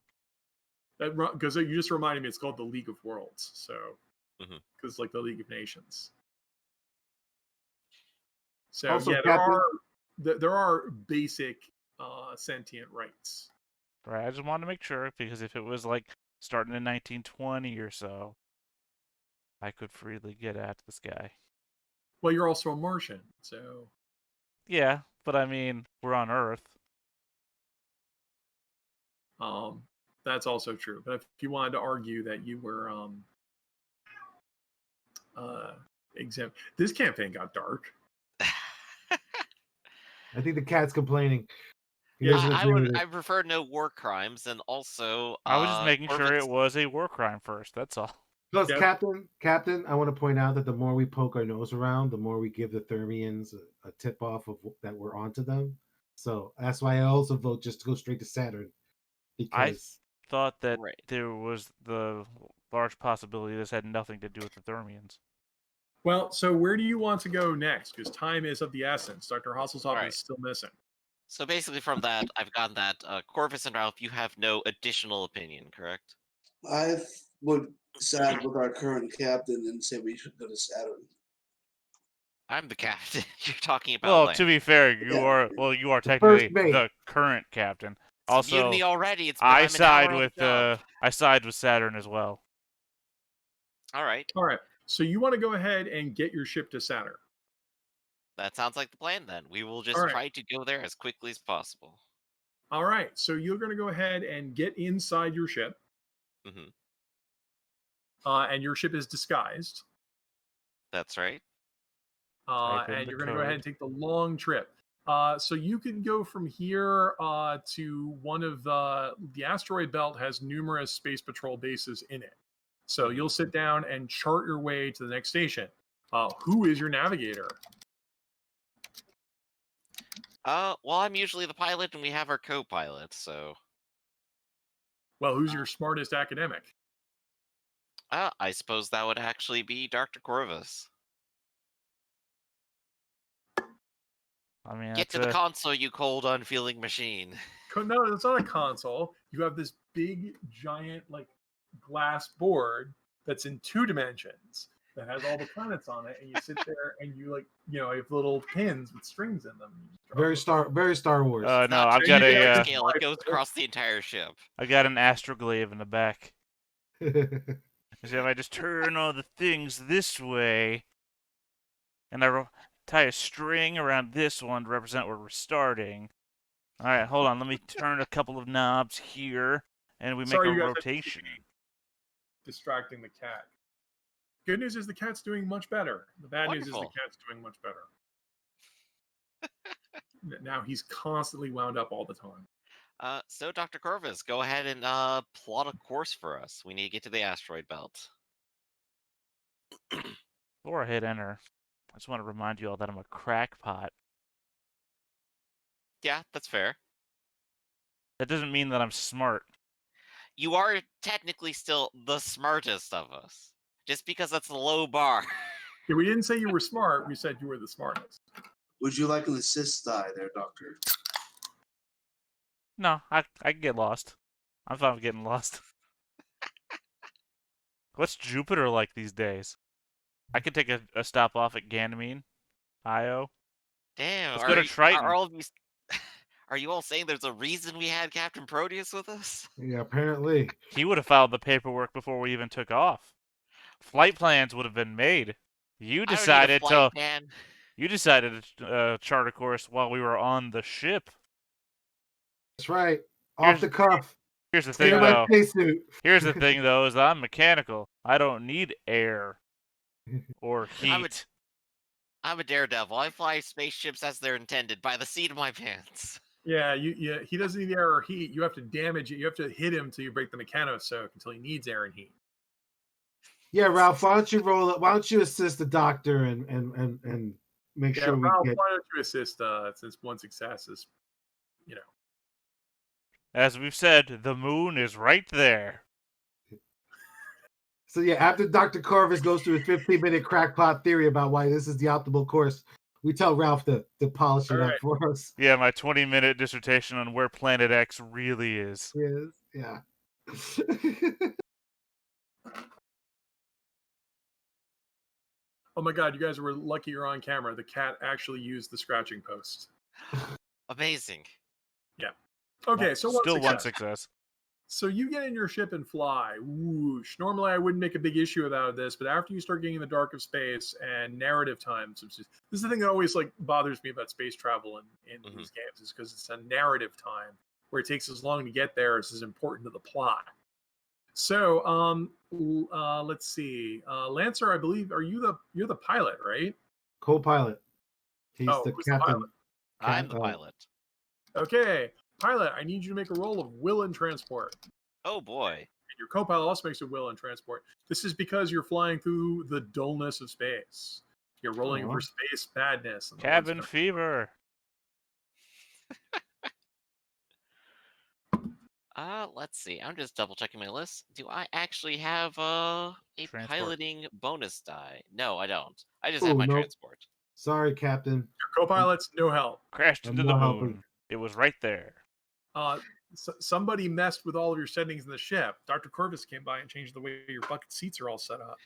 Speaker 1: Because you just reminded me, it's called the League of Worlds. So, because like the League of Nations. So also, yeah, there are basic sentient rights.
Speaker 3: Right. I just wanted to make sure, because if it was like starting in 1920 or so, I could freely get at this guy.
Speaker 1: Well, you're also a Martian, so.
Speaker 3: Yeah, but I mean, we're on Earth.
Speaker 1: That's also true. But if you wanted to argue that you were exempt, this campaign got dark.
Speaker 5: I think the cat's complaining.
Speaker 2: I prefer no war crimes, and also
Speaker 3: I was just making sure it was a war crime first. That's all.
Speaker 5: Plus, Captain, I want to point out that the more we poke our nose around, the more we give the Thermians a tip off of that we're onto them. So that's why I also vote just to go straight to Saturn. Because
Speaker 3: I thought that there was large possibility this had nothing to do with the Thermians.
Speaker 1: Well, so where do you want to go next? Because time is of the essence. Dr. Hasselhoff
Speaker 2: Right.
Speaker 1: is still missing.
Speaker 2: So basically, from that, I've gotten that Corvus and Ralph, you have no additional opinion, correct?
Speaker 4: I would side with our current captain and say we should go to Saturn.
Speaker 2: I'm the captain. You're talking about
Speaker 3: Well,
Speaker 2: land.
Speaker 3: to be fair, you
Speaker 4: Yeah.
Speaker 3: are you are
Speaker 5: The first
Speaker 3: technically
Speaker 5: mate.
Speaker 3: the current captain.
Speaker 2: It's
Speaker 3: Also,
Speaker 2: mutiny already.
Speaker 3: I
Speaker 2: I'm an
Speaker 3: side
Speaker 2: hour on
Speaker 3: with
Speaker 2: the job.
Speaker 3: I side with Saturn as well.
Speaker 2: All right,
Speaker 1: All right. So you want to go ahead and get your ship to Saturn.
Speaker 2: that sounds like the plan. Then we will just
Speaker 1: All right.
Speaker 2: try to go there as quickly as possible.
Speaker 1: All right. So you're going to go ahead and get inside your ship.
Speaker 2: Hmm.
Speaker 1: And your ship is disguised.
Speaker 2: That's right.
Speaker 3: Type in
Speaker 1: And
Speaker 3: the
Speaker 1: you're going to go ahead
Speaker 3: code.
Speaker 1: and take the long trip. So you can go from here to one of the asteroid belt has numerous space patrol bases in it. So you'll sit down and chart your way to the next station. Who is your navigator?
Speaker 2: Well, I'm usually the pilot, and we have our co-pilot. So,
Speaker 1: Well, who's your smartest academic?
Speaker 2: I suppose that would actually be Dr. Corvus.
Speaker 3: I mean,
Speaker 2: Get
Speaker 3: that's
Speaker 2: to the console, you cold, unfeeling machine.
Speaker 1: No, it's not a console. You have this big, giant, like glass board that's in 2 dimensions that has all the planets on it, and you sit there and you you have little pins with strings in them.
Speaker 5: Very Star Wars.
Speaker 3: no,
Speaker 2: Not
Speaker 3: I've
Speaker 2: true.
Speaker 3: got
Speaker 2: You
Speaker 3: a
Speaker 2: scale. It goes across the entire ship.
Speaker 3: I got an astroglaive in the back. So if I just turn all the things this way, and I tie a string around this one to represent where we're starting. All right, hold on. Let me turn a couple of knobs here, and we make
Speaker 1: Sorry,
Speaker 3: a
Speaker 1: you guys,
Speaker 3: rotation.
Speaker 1: distracting the cat. Good news is the cat's doing much better. The bad news is the
Speaker 2: Wonderful.
Speaker 1: cat's doing much better. Now he's constantly wound up all the time.
Speaker 2: So Dr. Corvus, go ahead and plot a course for us. We need to get to the asteroid belt.
Speaker 3: Before I hit enter, I just want to remind you all that I'm a crackpot.
Speaker 2: Yeah, that's fair.
Speaker 3: That doesn't mean that I'm smart.
Speaker 2: You are technically still the smartest of us. Just because that's the low bar.
Speaker 1: Yeah, we didn't say you were smart. We said you were the smartest.
Speaker 4: Would you like an assist die there, Doctor?
Speaker 3: No, I can get lost. I'm fine with getting lost. What's Jupiter like these days? I could take a stop off at Ganymede, Io.
Speaker 2: Damn,
Speaker 3: Let's go to Triton.
Speaker 2: Are all of you... Are you all saying there's a reason we had Captain Proteus with us?
Speaker 5: Yeah, apparently.
Speaker 3: He would have filed the paperwork before we even took off. Flight plans would have been made. You
Speaker 2: I don't need a
Speaker 3: decided
Speaker 2: flight
Speaker 3: to
Speaker 2: plan.
Speaker 3: chart a course while we were on the ship.
Speaker 5: That's right. Off the cuff.
Speaker 3: Here's the
Speaker 5: Stay
Speaker 3: thing,
Speaker 5: in my
Speaker 3: though.
Speaker 5: spacesuit.
Speaker 3: Here's the thing, though, is I'm mechanical. I don't need air or heat.
Speaker 2: I'm a daredevil. I fly spaceships as they're intended by the seat of my pants.
Speaker 1: Yeah, he doesn't need air or heat. You have to damage it. You have to hit him until you break the mechanosoak until he needs air and heat.
Speaker 5: Yeah, Ralph, why don't you roll it? Why don't you assist the doctor and make
Speaker 1: Yeah,
Speaker 5: sure we
Speaker 1: Ralph,
Speaker 5: get.
Speaker 1: why don't you assist? Since one success is,
Speaker 3: As we've said, the moon is right there.
Speaker 5: So yeah, after Dr. Corvus goes through his 15-minute crackpot theory about why this is the optimal course, we tell Ralph to polish it
Speaker 1: All
Speaker 5: up
Speaker 1: right.
Speaker 5: for us.
Speaker 3: Yeah, my 20-minute dissertation on where Planet X really is.
Speaker 5: Yes, yeah.
Speaker 1: oh my God, you guys were lucky you're on camera. The cat actually used the scratching post.
Speaker 2: Amazing.
Speaker 1: Okay, so
Speaker 3: Still one
Speaker 1: success.
Speaker 3: success.
Speaker 1: So you get in your ship and fly. Whoosh. Normally, I wouldn't make a big issue about this, but after you start getting in the dark of space and narrative times, this is the thing that always bothers me about space travel in these games, is because it's a narrative time where it takes as long to get there as is important to the plot. So, let's see. Lancer, I believe, you're the pilot, right?
Speaker 5: Co-pilot. He's the
Speaker 1: who's the
Speaker 5: captain.
Speaker 1: pilot?
Speaker 2: I'm the pilot.
Speaker 1: Okay, pilot, I need you to make a roll of will and transport.
Speaker 2: Oh boy.
Speaker 1: And your co-pilot also makes a will and transport. This is because you're flying through the dullness of space. You're rolling for space madness.
Speaker 3: Cabin fever.
Speaker 2: Let's see. I'm just double checking my list. Do I actually have a
Speaker 3: Transport.
Speaker 2: piloting bonus die? No, I don't. I just have
Speaker 5: Oh,
Speaker 2: my
Speaker 5: nope.
Speaker 2: transport.
Speaker 5: Sorry, Captain.
Speaker 1: Your co-pilots, no help.
Speaker 3: Crashed
Speaker 5: I'm
Speaker 3: into the
Speaker 5: not
Speaker 3: moon.
Speaker 5: helping.
Speaker 3: It was right there.
Speaker 1: Somebody messed with all of your settings in the ship. Dr. Corvus came by and changed the way your bucket seats are all set up.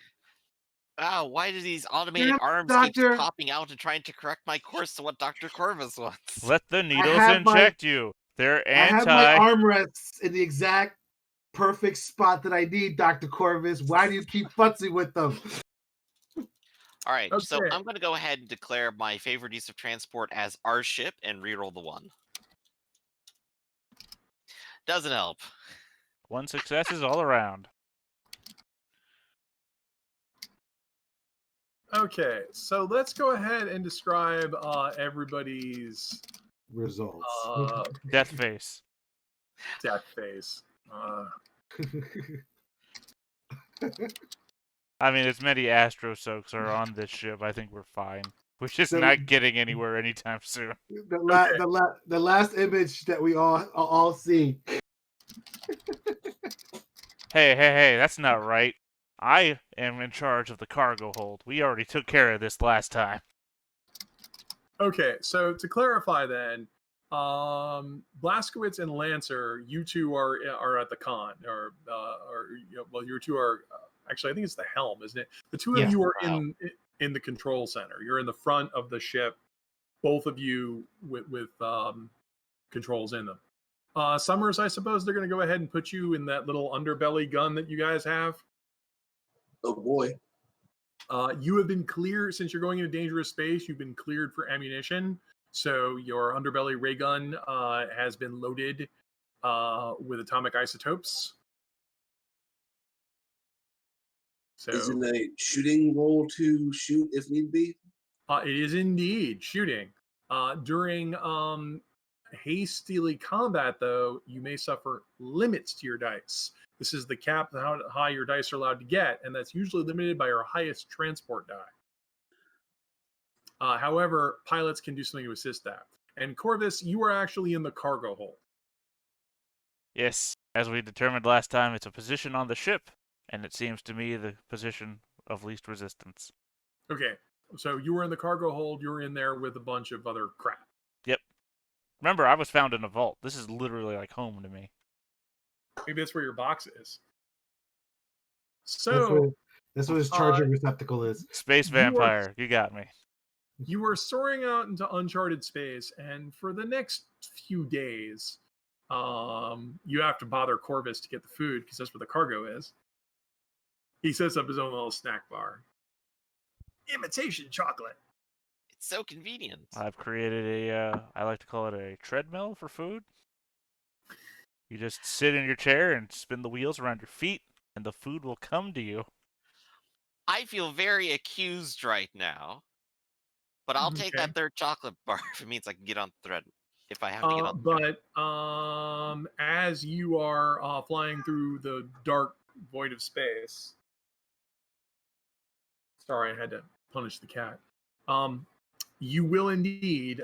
Speaker 2: Why do these automated
Speaker 5: Damn,
Speaker 2: arms keep
Speaker 5: Doctor.
Speaker 2: popping out and trying to correct my course to what Dr. Corvus wants?
Speaker 3: Let the needles
Speaker 5: have my-
Speaker 3: inject you. They're
Speaker 5: I have my
Speaker 3: anti.
Speaker 5: armrests in the exact perfect spot that I need, Dr. Corvus. Why do you keep futzing with them?
Speaker 2: All right, so
Speaker 1: Okay.
Speaker 2: I'm going to go ahead and declare my favorite use of transport as our ship and reroll the 1. Doesn't help.
Speaker 3: One success is all around.
Speaker 1: Okay, so let's go ahead and describe everybody's
Speaker 5: Results.
Speaker 3: Death face.
Speaker 1: death phase.
Speaker 3: I mean, as many Astro Soaks are on this ship, I think we're fine. We're just
Speaker 5: So-
Speaker 3: not getting anywhere anytime soon.
Speaker 5: The last image that we all see.
Speaker 3: Hey, that's not right. I am in charge of the cargo hold. We already took care of this last time.
Speaker 1: Okay, so to clarify then, Blaskowitz and Lancer, you two are at the con, or you two are actually, I think it's the helm, isn't it? The two of
Speaker 5: Yeah.
Speaker 1: you are
Speaker 2: Wow.
Speaker 1: in the control center. You're in the front of the ship, both of you with controls in them. Summers, I suppose they're going to go ahead and put you in that little underbelly gun that you guys have.
Speaker 4: Oh boy.
Speaker 1: You have been cleared since you're going into dangerous space. You've been cleared for ammunition, so your underbelly ray gun has been loaded with atomic isotopes. So
Speaker 4: Is it a shooting roll to shoot if need be?
Speaker 1: it is indeed shooting. During hastily combat, though, you may suffer limits to your dice. This is the cap of how high your dice are allowed to get, and that's usually limited by your highest transport die. However, pilots can do something to assist that. And Corvus, you are actually in the cargo hold.
Speaker 3: Yes, as we determined last time, it's a position on the ship, and it seems to me the position of least resistance.
Speaker 1: Okay, so you were in the cargo hold. You were in there with a bunch of other crap.
Speaker 3: Yep. Remember, I was found in a vault. This is literally like home to me.
Speaker 1: Maybe that's where your box is.
Speaker 5: That's
Speaker 1: So
Speaker 5: what his charging receptacle is.
Speaker 3: Space
Speaker 1: You are-
Speaker 3: vampire, you got me.
Speaker 1: you are soaring out into uncharted space, and for the next few days, you have to bother Corvus to get the food because that's where the cargo is. He sets up his own little snack bar. Imitation chocolate.
Speaker 2: It's so convenient.
Speaker 3: I've created I like to call it a treadmill for food. You just sit in your chair and spin the wheels around your feet, and the food will come to you.
Speaker 2: I feel very accused right now, but I'll take
Speaker 1: Okay.
Speaker 2: that third chocolate bar if it means I can get on the thread. If I have to get on the thread.
Speaker 1: But as you are flying through the dark void of space, sorry, I had to punish the cat. You will indeed,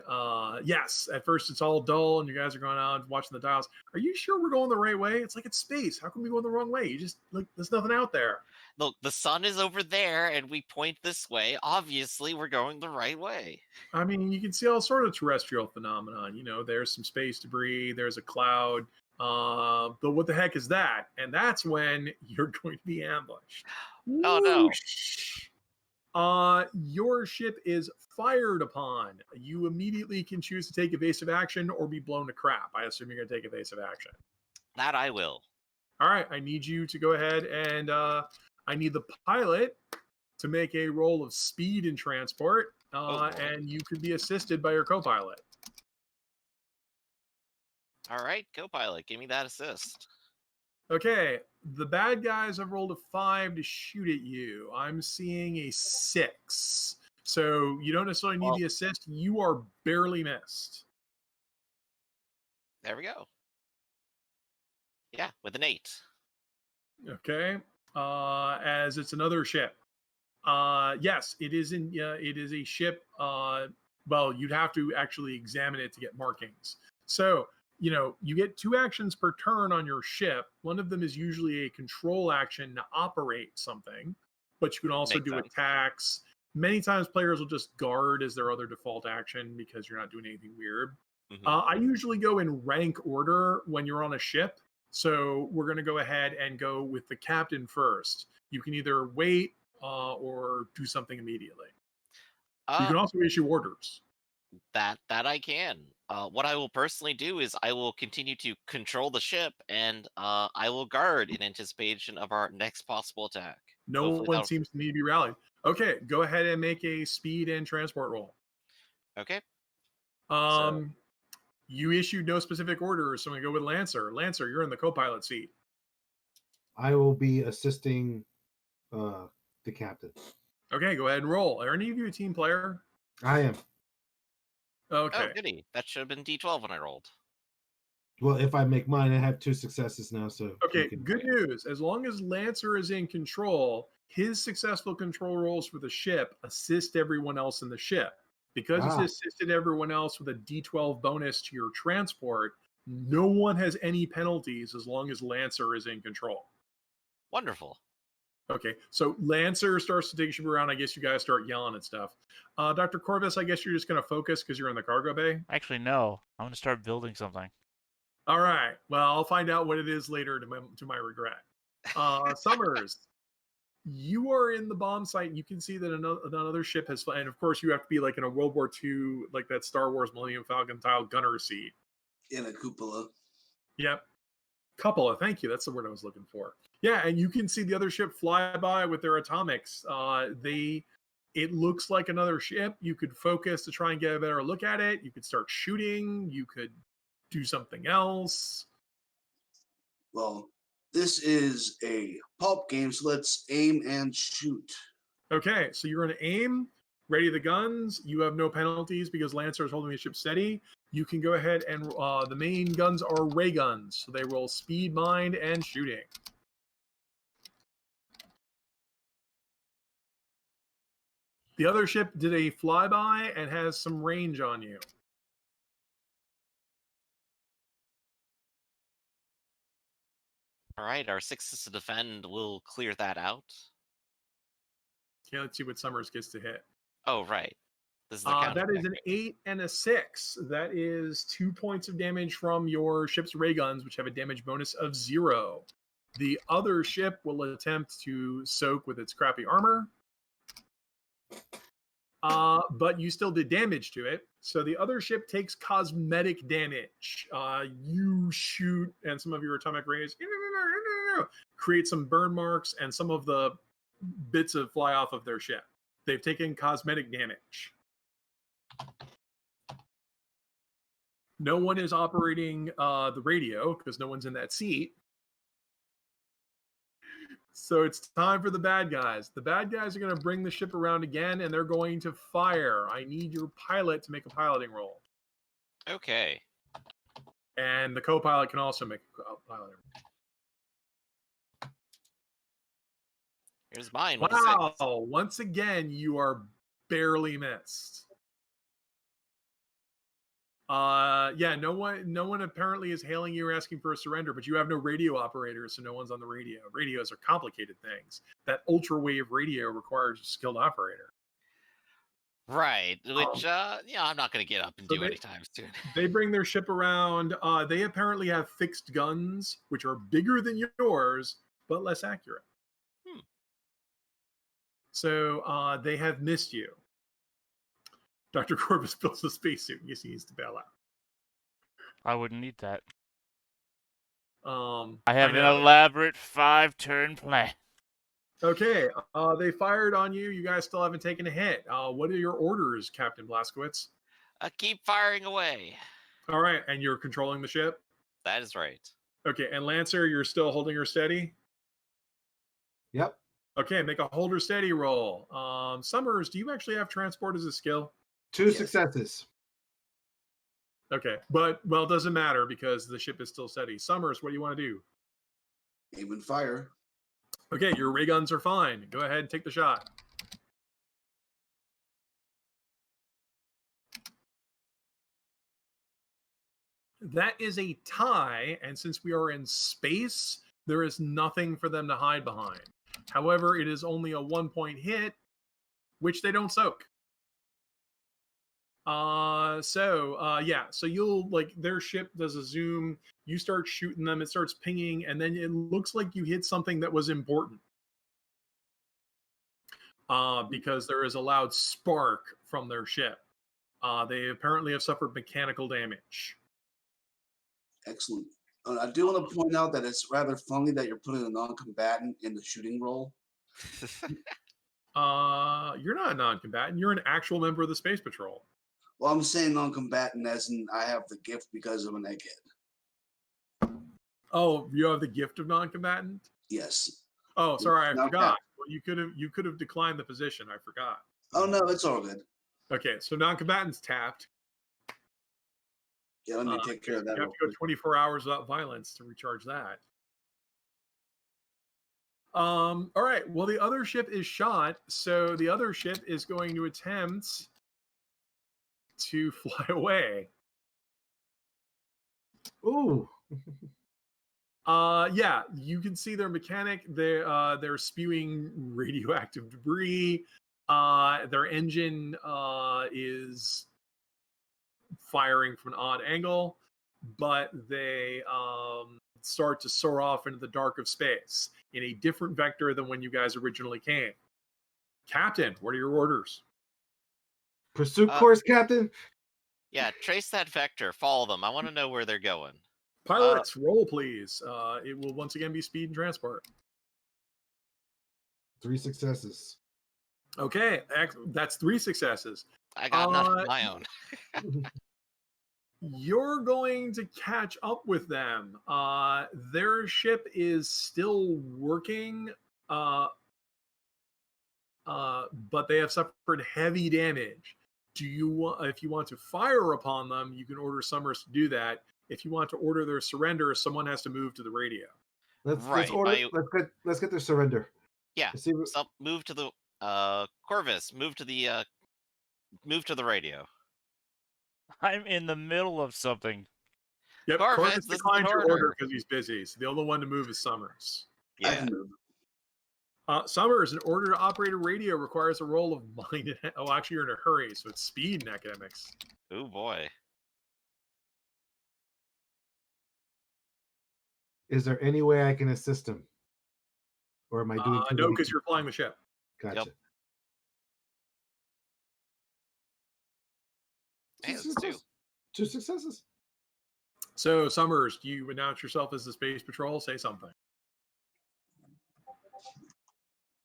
Speaker 1: yes. At first, it's all dull, and you guys are going out watching the dials. Are you sure we're going the right way? It's like it's space. How can we go the wrong way? You just like there's nothing out there.
Speaker 2: Look, the sun is over there, and we point this way. Obviously, we're going the right way.
Speaker 1: I mean, you can see all sort of terrestrial phenomenon. You know, there's some space debris. There's a cloud. But what the heck is that? And that's when you're going to be ambushed.
Speaker 2: Oh, no.
Speaker 1: Whoosh. Your ship is fired upon. You immediately can choose to take evasive action or be blown to crap. I assume you're going to take evasive action.
Speaker 2: That I will.
Speaker 1: All right, I need you to go ahead and I need the pilot to make a roll of speed and transport,
Speaker 2: Lord.
Speaker 1: and you can be assisted by your co-pilot.
Speaker 2: All right, co-pilot, give me that assist.
Speaker 1: Okay, the bad guys have rolled a 5 to shoot at you. I'm seeing a 6. So you don't necessarily need the assist. You are barely missed.
Speaker 2: There we go. Yeah, with an 8.
Speaker 1: Okay, as it's another ship. Yes, it is a ship. Well, you'd have to actually examine it to get markings. So you get 2 actions per turn on your ship. One of them is usually a control action to operate something, but you can also
Speaker 2: Makes
Speaker 1: do
Speaker 2: sense.
Speaker 1: attacks. Many times players will just guard as their other default action because you're not doing anything weird.
Speaker 2: Mhm.
Speaker 1: I usually go in rank order when you're on a ship. So we're going to go ahead and go with the captain first. You can either wait or do something immediately. You
Speaker 2: Uh,
Speaker 1: can also issue orders.
Speaker 2: that I can. What I will personally do is I will continue to control the ship, and I will guard in anticipation of our next possible attack.
Speaker 1: No
Speaker 2: Hopefully
Speaker 1: one
Speaker 2: that'll-
Speaker 1: seems to need to be rallied. Okay, go ahead and make a speed and transport roll.
Speaker 2: Okay.
Speaker 1: You issued no specific orders, so I'm going to go with Lancer. Lancer, you're in the co-pilot seat.
Speaker 5: I will be assisting the captain.
Speaker 1: Okay, go ahead and roll. Are any of you a team player?
Speaker 5: I am.
Speaker 1: Okay.
Speaker 2: Oh, goody. That should have been D12 when I rolled.
Speaker 5: Well, if I make mine, I have 2 successes now. So
Speaker 1: Okay,
Speaker 5: you can...
Speaker 1: good news. As long as Lancer is in control, his successful control rolls for the ship assist everyone else in the ship. Because he's assisted everyone else with a D12 bonus to your transport, no one has any penalties as long as Lancer is in control.
Speaker 2: Wonderful.
Speaker 1: Okay, so Lancer starts to take you around. I guess you guys start yelling and stuff. Dr. Corvus, I guess you're just going to focus because you're in the cargo bay.
Speaker 3: Actually, no. I'm going to start building something.
Speaker 1: All right. Well, I'll find out what it is later to my regret. Summers, you are in the bomb site. And you can see that another ship has, and of course, you have to be like in a World War II, like that Star Wars Millennium Falcon style gunner seat.
Speaker 4: In a cupola.
Speaker 1: Yep. Cupola. Thank you. That's the word I was looking for. Yeah, and you can see the other ship fly by with their atomics. It looks like another ship. You could focus to try and get a better look at it. You could start shooting. You could do something else.
Speaker 4: Well, this is a pulp game, so let's aim and shoot.
Speaker 1: Okay, so you're going to aim, ready the guns. You have no penalties because Lancer is holding the ship steady. You can go ahead and the main guns are ray guns. So they roll speed, mind, and shooting. The other ship did a flyby and has some range on you.
Speaker 2: All right, our 6s to defend will clear that out.
Speaker 1: Okay, let's see what Summers gets to hit.
Speaker 2: Oh, right. This is the
Speaker 1: That is an 8 and a 6. That is 2 points of damage from your ship's ray guns, which have a damage bonus of 0. The other ship will attempt to soak with its crappy armor. But you still did damage to it. So the other ship takes cosmetic damage. You shoot, and some of your atomic rays create some burn marks, and some of the bits of fly off of their ship. They've taken cosmetic damage. No one is operating the radio because no one's in that seat. So it's time for the bad guys. The bad guys are going to bring the ship around again, and they're going to fire. I need your pilot to make a piloting roll.
Speaker 2: Okay.
Speaker 1: And the co-pilot can also make a piloting roll.
Speaker 2: Here's mine.
Speaker 1: Wow. Once again, you are barely missed. Yeah, no one apparently is hailing you or asking for a surrender, but you have no radio operator, so no one's on the radio. Radios are complicated things. That ultra-wave radio requires a skilled operator.
Speaker 2: Right, which, I'm not going to get up and do anytime soon.
Speaker 1: They bring their ship around. They apparently have fixed guns, which are bigger than yours, but less accurate. So they have missed you. Dr. Corvus builds a spacesuit. Yes, he needs to bail out.
Speaker 3: I wouldn't need that.
Speaker 1: I
Speaker 3: have an elaborate 5-turn plan.
Speaker 1: Okay, they fired on you. You guys still haven't taken a hit. What are your orders, Captain Blaskowitz?
Speaker 2: Keep firing away.
Speaker 1: All right, and you're controlling the ship?
Speaker 2: That is right.
Speaker 1: Okay, and Lancer, you're still holding her steady?
Speaker 5: Yep.
Speaker 1: Okay, make a hold her steady roll. Summers, do you actually have transport as a skill?
Speaker 5: 2 successes.
Speaker 1: Okay, but, well, it doesn't matter because the ship is still steady. Summers, what do you want to do?
Speaker 4: Aim and fire.
Speaker 1: Okay, your ray guns are fine. Go ahead and take the shot. That is a tie, and since we are in space, there is nothing for them to hide behind. However, it is only a 1-point hit, which they don't soak. So you'll like their ship does a zoom, you start shooting them, it starts pinging, and then it looks like you hit something that was important. Because there is a loud spark from their ship. They apparently have suffered mechanical damage.
Speaker 4: Excellent. I do want to point out that it's rather funny that you're putting a non-combatant in the shooting role.
Speaker 1: You're not a non-combatant, you're an actual member of the Space Patrol.
Speaker 4: Well, I'm saying non-combatant as in I have the gift because I'm an egghead.
Speaker 1: Oh, you have the gift of non-combatant?
Speaker 4: Yes.
Speaker 1: Oh, sorry, I
Speaker 4: Not
Speaker 1: forgot.
Speaker 4: that.
Speaker 1: Well, you could have declined the position. I forgot.
Speaker 4: Oh no, it's all good.
Speaker 1: Okay, so non-combatant's tapped.
Speaker 4: Yeah, let me take care of that.
Speaker 1: You have to go 24 hours without violence to recharge that. All right. Well, the other ship is shot, so the other ship is going to attempt to fly away.
Speaker 5: Ooh.
Speaker 1: Yeah, you can see their mechanic. They're spewing radioactive debris. Their engine is firing from an odd angle, but they start to soar off into the dark of space in a different vector than when you guys originally came. Captain, what are your orders?
Speaker 5: Pursuit course, Captain.
Speaker 2: Yeah, trace that vector. Follow them. I want to know where they're going.
Speaker 1: Pilots, roll, please. It will once again be speed and transport.
Speaker 5: 3 successes.
Speaker 1: Okay, that's 3 successes.
Speaker 2: I got none of my own.
Speaker 1: You're going to catch up with them. Their ship is still working, but they have suffered heavy damage. If you want to fire upon them, you can order Summers to do that. If you want to order their surrender, someone has to move to the radio.
Speaker 5: Let's get their surrender.
Speaker 2: Yeah. So move to the Corvus. Move to the radio.
Speaker 3: I'm in the middle of something.
Speaker 1: Yep,
Speaker 2: Corvus
Speaker 1: declined your order because he's busy. So the only one to move is Summers.
Speaker 2: Yeah.
Speaker 4: I can move.
Speaker 1: Summers, in order to operate a radio requires a roll of mind. Oh, actually, you're in a hurry, so it's speed and academics.
Speaker 2: Oh boy.
Speaker 5: Is there any way I can assist him? Or am I doing too
Speaker 1: no,
Speaker 5: many?
Speaker 1: because you're flying the ship.
Speaker 5: Gotcha.
Speaker 2: Yep. Hey, that's 2.
Speaker 5: 2 successes.
Speaker 1: So, Summers, do you announce yourself as the Space Patrol? Say something.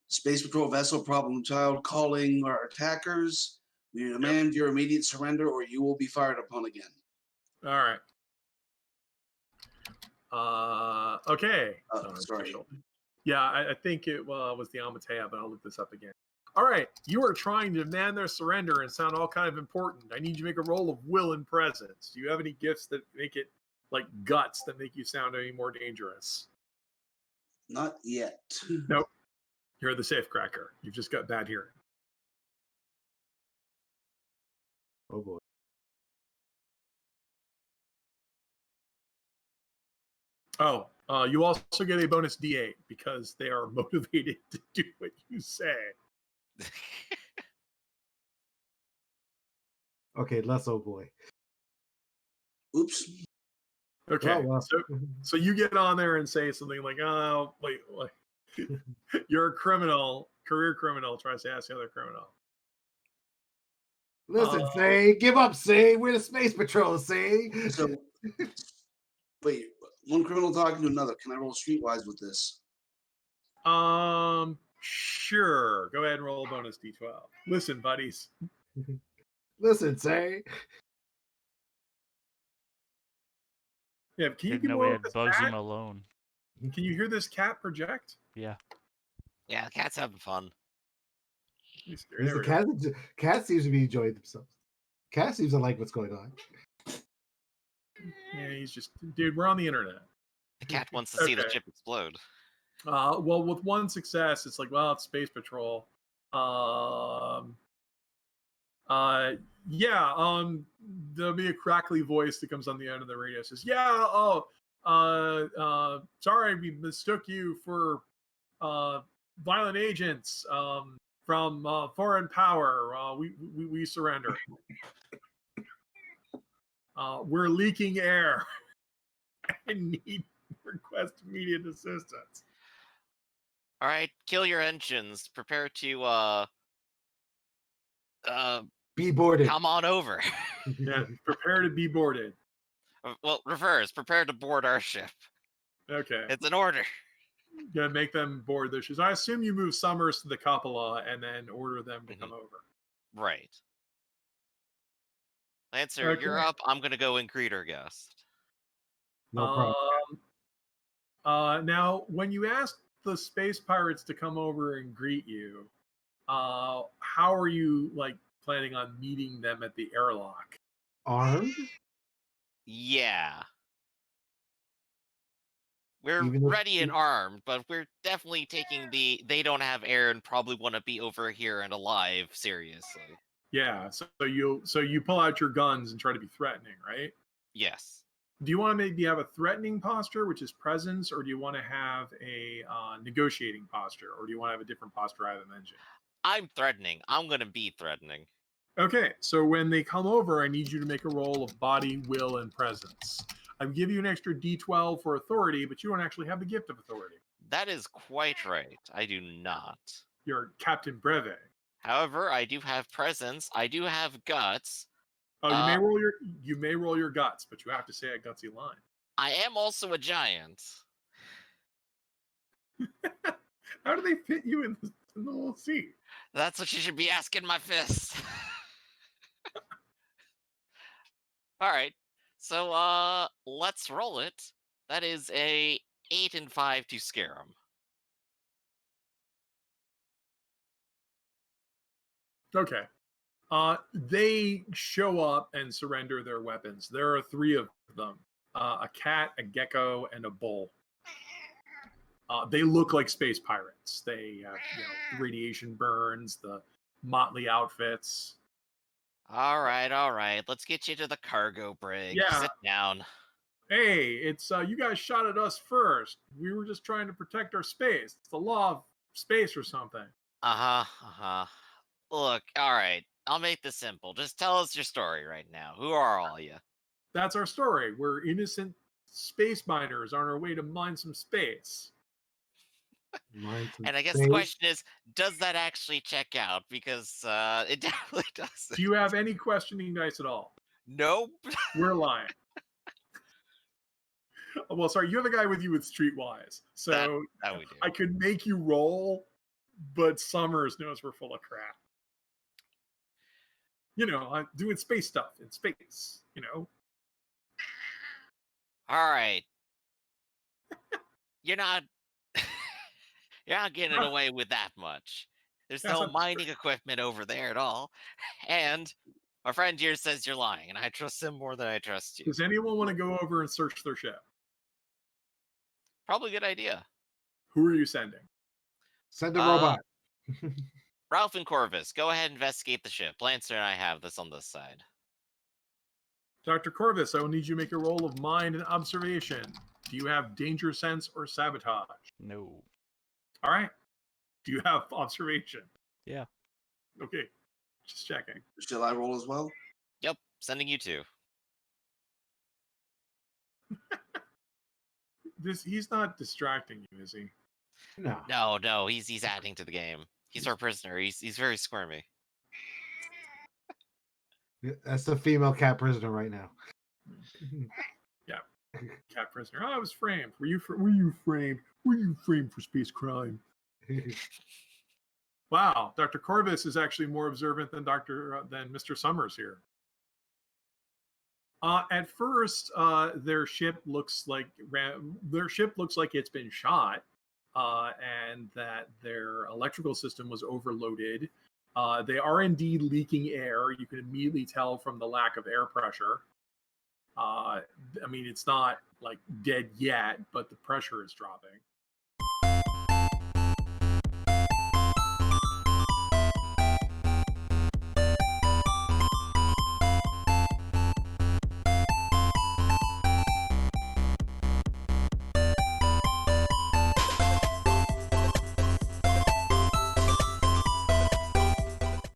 Speaker 4: Space Patrol vessel problem child calling our attackers. We demand your immediate surrender or you will be fired upon again.
Speaker 1: All right. Okay.
Speaker 4: Sorry.
Speaker 1: Yeah, I think it was the Amatea, but I'll look this up again. All right. You are trying to demand their surrender and sound all kind of important. I need you to make a roll of will and presence. Do you have any gifts that make it like guts that make you sound any more dangerous?
Speaker 4: Not yet.
Speaker 1: Nope. You're the safecracker. You've just got bad hearing.
Speaker 5: Oh boy.
Speaker 1: Oh, you also get a bonus D8 because they are motivated to do what you say.
Speaker 5: Okay, less oh boy.
Speaker 4: Oops.
Speaker 1: Okay,
Speaker 5: Oh, well.
Speaker 1: so you get on there and say something like, "Oh, wait, you're a criminal, career criminal." Tries to ask the other criminal.
Speaker 5: Listen, say, give up, say. We're the Space Patrol, say.
Speaker 4: So, wait, one criminal talking to another. Can I roll streetwise with this?
Speaker 1: Sure. Go ahead and roll a bonus D12. Listen, buddies.
Speaker 5: Listen, say.
Speaker 1: Yeah, can you
Speaker 3: Didn't know we had Bugsy Malone.
Speaker 1: Can you hear this cat project?
Speaker 3: Yeah.
Speaker 2: Yeah, the cat's having fun.
Speaker 5: Cat seems to be enjoying themselves. Cat seems to like what's going on.
Speaker 1: Yeah, he's just, dude, we're on the internet.
Speaker 2: The cat wants to see the ship explode.
Speaker 1: Well, with one success, it's like, well, it's Space Patrol. there'll be a crackly voice that comes on the end of the radio. Says, "Yeah, sorry, we mistook you for violent agents from foreign power. We surrender. We're leaking air. I need request immediate assistance."
Speaker 2: All right, kill your engines. Prepare to
Speaker 5: Be boarded.
Speaker 2: come on over.
Speaker 1: Yeah, prepare to be boarded.
Speaker 2: Well, reverse. Prepare to board our ship.
Speaker 1: Okay.
Speaker 2: It's an order.
Speaker 1: Gonna make them board their ships. I assume you move Summers to the cupola and then order them to come over.
Speaker 2: Right. Lancer,
Speaker 1: Okay.
Speaker 2: you're up. I'm gonna go and greet our guest.
Speaker 5: No problem.
Speaker 1: Now, when you ask the space pirates to come over and greet you, how are you planning on meeting them at the airlock?
Speaker 5: Armed?
Speaker 2: Yeah. We're
Speaker 5: Even if-
Speaker 2: ready and armed, but we're definitely taking the they don't have air and probably want to be over here and alive seriously.
Speaker 1: Yeah, so you pull out your guns and try to be threatening, right?
Speaker 2: Yes.
Speaker 1: Do you want to maybe have a threatening posture, which is presence, or do you want to have a negotiating posture, or do you want to have a different posture I mentioned?
Speaker 2: I'm threatening. I'm gonna be threatening.
Speaker 1: Okay, so when they come over, I need you to make a roll of body, will, and presence. I'll give you an extra D12 for authority, but you don't actually have the gift of authority.
Speaker 2: That is quite right. I do not.
Speaker 1: You're Captain Breve.
Speaker 2: However, I do have presence. I do have guts.
Speaker 1: Oh, you may roll your guts, but you have to say a gutsy line.
Speaker 2: I am also a giant.
Speaker 1: How do they fit you in the little seat?
Speaker 2: That's what you should be asking my fists. All right. So let's roll it. That is a 8 and 5 to scare him.
Speaker 1: Okay. They show up and surrender their weapons. There are 3 of them: a cat, a gecko, and a bull. They look like space pirates. They have radiation burns, the motley outfits.
Speaker 2: All right. Let's get you to the cargo brig.
Speaker 1: Yeah.
Speaker 2: Sit down.
Speaker 1: Hey, it's you guys shot at us first. We were just trying to protect our space. It's the law of space or something.
Speaker 2: Look, all right. I'll make this simple. Just tell us your story right now. Who are all you?
Speaker 1: That's our story. We're innocent space miners on our way to mine some space.
Speaker 2: And I guess the question is, does that actually check out? Because it definitely doesn't.
Speaker 1: Do you have any questioning dice at all?
Speaker 2: Nope.
Speaker 1: We're lying. Well, sorry, you have a guy with you with Streetwise. So
Speaker 2: that we do.
Speaker 1: I could make you roll, but Summers knows we're full of crap. I'm doing space stuff in space,
Speaker 2: All right. You're not getting away with that much. There's no mining equipment over there at all. And my friend here says you're lying, and I trust him more than I trust you.
Speaker 1: Does anyone want to go over and search their ship?
Speaker 2: Probably a good idea.
Speaker 1: Who are you sending?
Speaker 5: Send a robot.
Speaker 2: Ralph and Corvus, go ahead and investigate the ship. Lancer and I have this on this side.
Speaker 1: Dr. Corvus, I will need you to make a roll of mind and observation. Do you have danger sense or sabotage?
Speaker 3: No.
Speaker 1: All right. Do you have observation?
Speaker 3: Yeah.
Speaker 1: Okay. Just checking.
Speaker 4: Shall I roll as well?
Speaker 2: Yep, sending you 2.
Speaker 1: He's not distracting you, is he?
Speaker 2: No, he's adding to the game. He's our prisoner. He's very squirmy.
Speaker 5: That's the female cat prisoner right now.
Speaker 1: Yeah, cat prisoner. I was framed. Were you framed? Were you framed for space crime? Wow, Dr. Corvus is actually more observant than Mr. Summers here. At first, their ship looks like it's been shot, and that their electrical system was overloaded. They are indeed leaking air. You can immediately tell from the lack of air pressure. It's not dead yet, but the pressure is dropping.